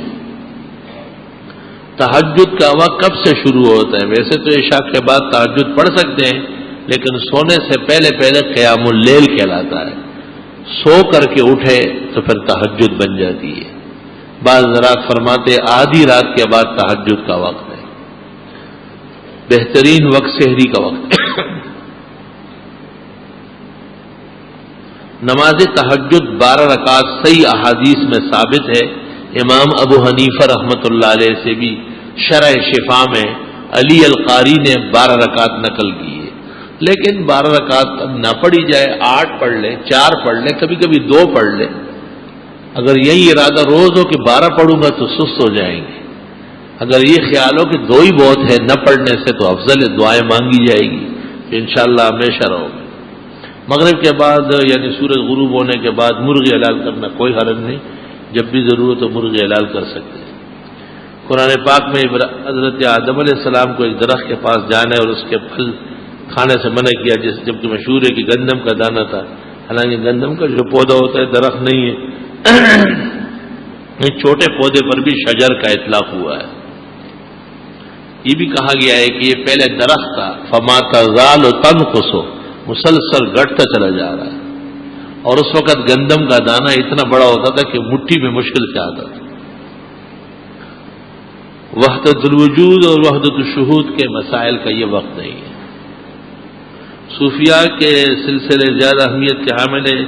تہجد کا وقت کب سے شروع ہوتا ہے؟ ویسے تو عشاء کے بعد تہجد پڑھ سکتے ہیں، لیکن سونے سے پہلے قیام اللیل کہلاتا ہے۔ سو کر کے اٹھے تو پھر تہجد بن جاتی ہے۔ بعض حضرات فرماتے آدھی رات کے بعد تہجد کا وقت ہے۔ بہترین وقت سحری کا وقت۔ نماز تہجد 12 رکعت صحیح احادیث میں ثابت ہے۔ امام ابو حنیفہ رحمۃ اللہ علیہ سے بھی شرح شفا میں علی القاری نے 12 رکعت نقل کی ہے، لیکن 12 رکعت نہ پڑھی جائے، 8 پڑھ لے، 4 پڑھ لے، کبھی کبھی 2 پڑھ لے۔ اگر یہی ارادہ روز ہو کہ 12 پڑھوں گا تو سست ہو جائیں گے، اگر یہ خیال ہو کہ 2 ہی بہت ہے نہ پڑھنے سے تو افضل ہے، دعائیں مانگی جائے گی، انشاءاللہ ہمیشہ رہو گے۔ مغرب کے بعد یعنی سورج غروب ہونے کے بعد مرغ حلال کرنا کوئی حرج نہیں، جب بھی ضرورت ہو مرغ حلال کر سکتے ہیں۔ قرآن پاک میں حضرت آدم علیہ السلام کو ایک درخت کے پاس جانا اور اس کے پھل کھانے سے منع کیا، جبکہ مشہور ہے کہ گندم کا دانہ تھا، حالانکہ گندم کا جو پودا ہوتا ہے درخت نہیں ہے۔ چھوٹے پودے پر بھی شجر کا اطلاق ہوا ہے۔ یہ بھی کہا گیا ہے کہ یہ پہلے درخت تھا، فما تزال تنقص، مسلسل گھٹتا چلا جا رہا ہے، اور اس وقت گندم کا دانہ اتنا بڑا ہوتا تھا کہ مٹھی میں مشکل سے آتا تھا۔ وحدت الوجود اور وحدت الشہود کے مسائل کا یہ وقت نہیں ہے۔ صوفیاء کے سلسلے زیادہ اہمیت کے حامل ہے،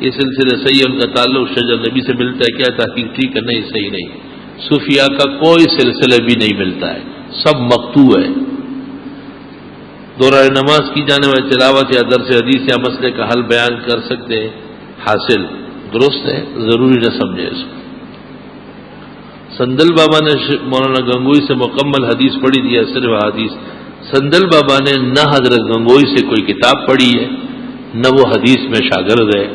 یہ سلسلے صحیح ہے، ان کا تعلق شجر نبی سے ملتا ہے، کیا تحقیق ٹھیک ہے؟ نہیں، صحیح نہیں۔ صوفیاء کا کوئی سلسلہ بھی نہیں ملتا ہے، سب مقطوع ہے۔ دورہ نماز کی جانے والی تلاوت یا درس حدیث یا مسئلے کا حل بیان کر سکتے ہیں، حاصل درست ہے، ضروری نہ سمجھے اس کو۔ سندل بابا نے مولانا گنگوئی سے مکمل حدیث پڑھی دی ہے، صرف حدیث۔ سندل بابا نے نہ حضرت گنگوئی سے کوئی کتاب پڑھی ہے، نہ وہ حدیث میں شاگرد ہے،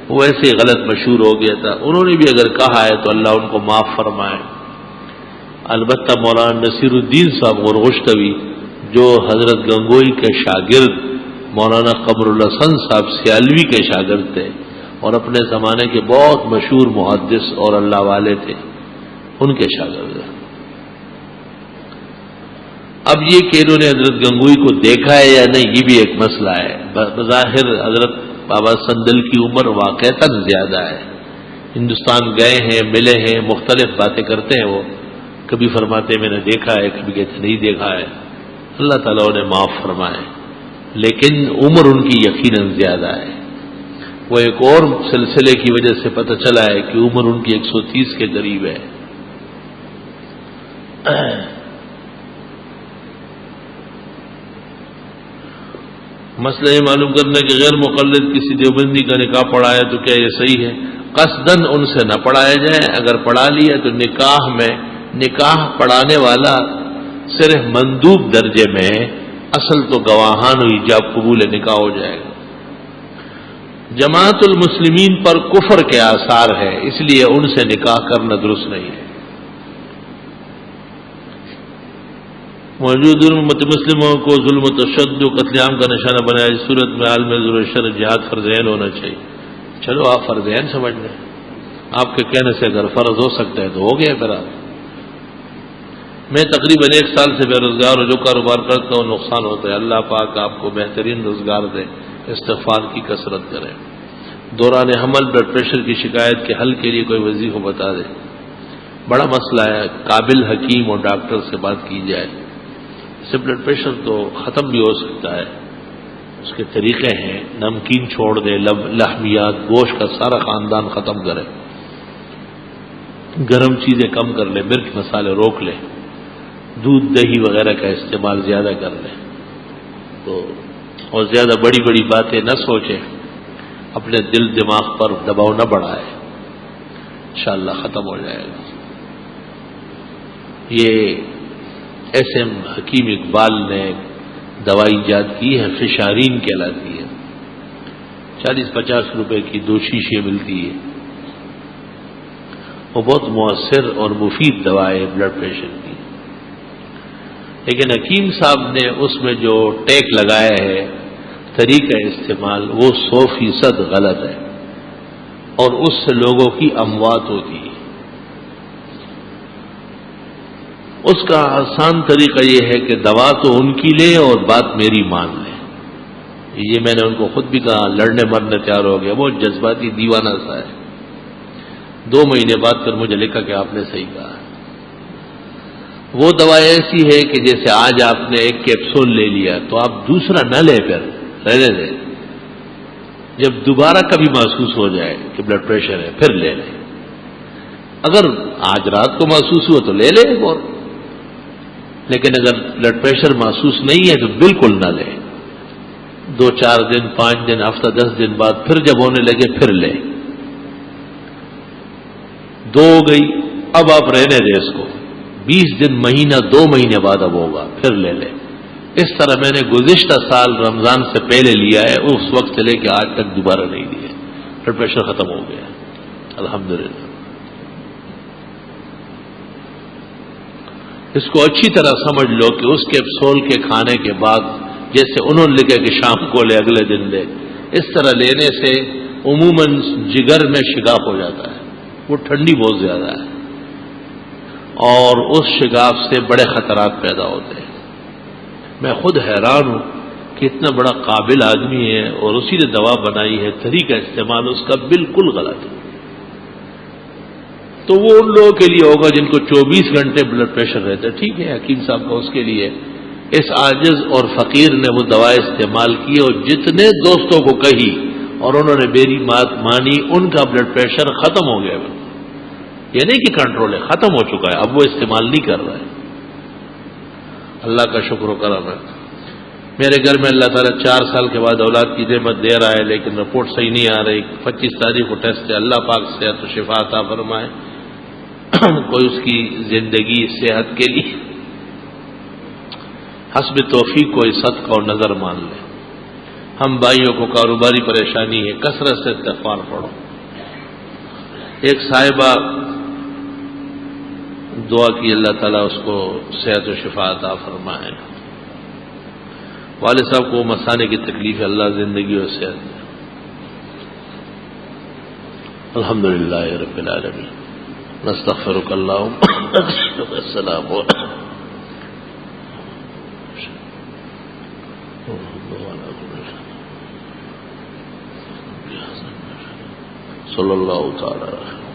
وہ ایسے غلط مشہور ہو گیا تھا۔ انہوں نے بھی اگر کہا ہے تو اللہ ان کو معاف فرمائے۔ البتہ مولانا نصیر الدین صاحب غرغشتوی جو حضرت گنگوئی کے شاگرد مولانا قمر الحسن صاحب سیالوی کے شاگرد تھے اور اپنے زمانے کے بہت مشہور محدث اور اللہ والے تھے، ان کے شاگرد ہیں۔ اب یہ کہ انہوں نے حضرت گنگوئی کو دیکھا ہے یا نہیں یہ بھی ایک مسئلہ ہے۔ بظاہر حضرت بابا سندل کی عمر واقعتاً زیادہ ہے، ہندوستان گئے ہیں، ملے ہیں، مختلف باتیں کرتے ہیں، وہ کبھی فرماتے میں نے دیکھا ہے، کبھی کہتے نہیں دیکھا ہے، اللہ تعالیٰ انہیں معاف فرمائے، لیکن عمر ان کی یقیناً زیادہ ہے۔ وہ ایک اور سلسلے کی وجہ سے پتہ چلا ہے کہ عمر ان کی 130 کے قریب ہے۔ مسئلہ یہ معلوم کرنا کہ غیر مقلد کسی دیوبندی کا نکاح پڑھایا تو کیا یہ صحیح ہے؟ قصداً ان سے نہ پڑھایا جائے، اگر پڑھا لیا تو نکاح میں نکاح پڑھانے والا صرف مندوب درجے میں ہے، اصل تو گواہان ایجاب قبول نکاح ہو جائے گا۔ جماعت المسلمین پر کفر کے آثار ہے، اس لیے ان سے نکاح کرنا درست نہیں ہے۔ موجود امت مسلموں کو ظلم و تشدد و قتل عام کا نشانہ بنایا، اس صورت میں عالم ضرور شر جہاد فرض عین ہونا چاہیے۔ چلو آپ فرض عین سمجھ لیں، آپ کے کہنے سے اگر فرض ہو سکتا ہے تو ہو گیا، پھر آپ میں تقریباً 1 سال سے بے روزگار ہوں، جو کاروبار کرتا ہوں نقصان ہوتا ہے. اللہ پاک آپ کو بہترین روزگار دے، استغفار کی کثرت کریں. دوران حمل بلڈ پریشر کی شکایت کے حل کے لیے کوئی وظیفہ بتا دے. بڑا مسئلہ ہے، قابل حکیم اور ڈاکٹر سے بات کی جائے. اس سے بلڈ پریشر تو ختم بھی ہو سکتا ہے. اس کے طریقے ہیں، نمکین چھوڑ دے، لحمیات، گوشت کا سارا خاندان ختم کرے، گرم چیزیں کم کر لے، مرچ مسالے روک لے، دودھ دہی وغیرہ کا استعمال زیادہ کر لے تو، اور زیادہ بڑی بڑی باتیں نہ سوچے، اپنے دل دماغ پر دباؤ نہ بڑھائے، انشاءاللہ ختم ہو جائے گا. یہ ایس ایم حکیم اقبال نے دوائی ایجاد کی ہے، فشارین کہلاتی ہے. 40-50 روپے کی 2 شیشیں ملتی ہے. وہ بہت مؤثر اور مفید دوا ہے بلڈ پریشر کی. لیکن حکیم صاحب نے اس میں جو ٹیک لگایا ہے، طریقہ استعمال، وہ 100% غلط ہے اور اس سے لوگوں کی اموات ہوتی ہے. اس کا آسان طریقہ یہ ہے کہ دوا تو ان کی لے اور بات میری مان لے. یہ میں نے ان کو خود بھی کہا، لڑنے مرنے تیار ہو گیا، وہ جذباتی دیوانہ سا ہے. 2 مہینے بعد پھر مجھے لکھا کہ آپ نے صحیح کہا. وہ دوا ایسی ہے کہ جیسے آج آپ نے 1 کیپسول لے لیا تو آپ دوسرا نہ لے، پھر رہنے دیں. جب دوبارہ کبھی محسوس ہو جائے کہ بلڈ پریشر ہے پھر لے لیں. اگر آج رات کو محسوس ہوا تو لے لیں ایک اور، لیکن اگر بلڈ پریشر محسوس نہیں ہے تو بالکل نہ لیں. 2-4 دن، 5 دن، ہفتہ، 10 دن بعد پھر جب ہونے لگے پھر لیں. 2 ہو گئی، اب آپ رہنے دیں اس کو. 20 دن، مہینہ، 2 مہینے بعد اب ہوگا پھر لے لیں. اس طرح میں نے گزشتہ سال رمضان سے پہلے لیا ہے، اس وقت سے لے کے آج تک دوبارہ نہیں لیا. بلڈ پریشر ختم ہو گیا الحمدللہ. اس کو اچھی طرح سمجھ لو کہ اس کیپسول کے کھانے کے بعد، جیسے انہوں نے لکھا کہ شام کو لے، اگلے دن لے، اس طرح لینے سے عموماً جگر میں شگاف ہو جاتا ہے. وہ ٹھنڈی بہت زیادہ ہے اور اس شگاف سے بڑے خطرات پیدا ہوتے ہیں. میں خود حیران ہوں کہ اتنا بڑا قابل آدمی ہے اور اسی نے دوا بنائی ہے، طریقہ استعمال اس کا بالکل غلط ہے. تو وہ ان لوگوں کے لیے ہوگا جن کو 24 گھنٹے بلڈ پریشر رہتا ہے، ٹھیک ہے، حکیم صاحب کا اس کے لیے. اس عاجز اور فقیر نے وہ دوا استعمال کی اور جتنے دوستوں کو کہی اور انہوں نے میری بات مانی، ان کا بلڈ پریشر ختم ہو گیا. یہ نہیں کہ کنٹرول ہے، ختم ہو چکا ہے، اب وہ استعمال نہیں کر رہا ہے. اللہ کا شکر و کرم ہے. میرے گھر میں اللہ تعالیٰ 4 سال کے بعد اولاد کی نعمت دے رہا ہے، لیکن رپورٹ صحیح نہیں آ رہی. 25 تاریخ کو ٹیسٹ ہے. اللہ پاک صحت و شفا عطا فرمائے. کوئی اس کی زندگی صحت کے لیے حسب توفیق کوئی صدقہ اور نظر مان لے. ہم بھائیوں کو کاروباری پریشانی ہے، کثرت سے استغفار پڑھو. ایک صاحبہ دعا کی اللہ تعالیٰ اس کو صحت و شفا عطا فرمائے. والد صاحب کو مثانے کی تکلیف ہے، اللہ زندگی اور صحت دے. الحمدللہ رب العالمین. نستغفرک اللہم. السلام صلی اللہ تعالی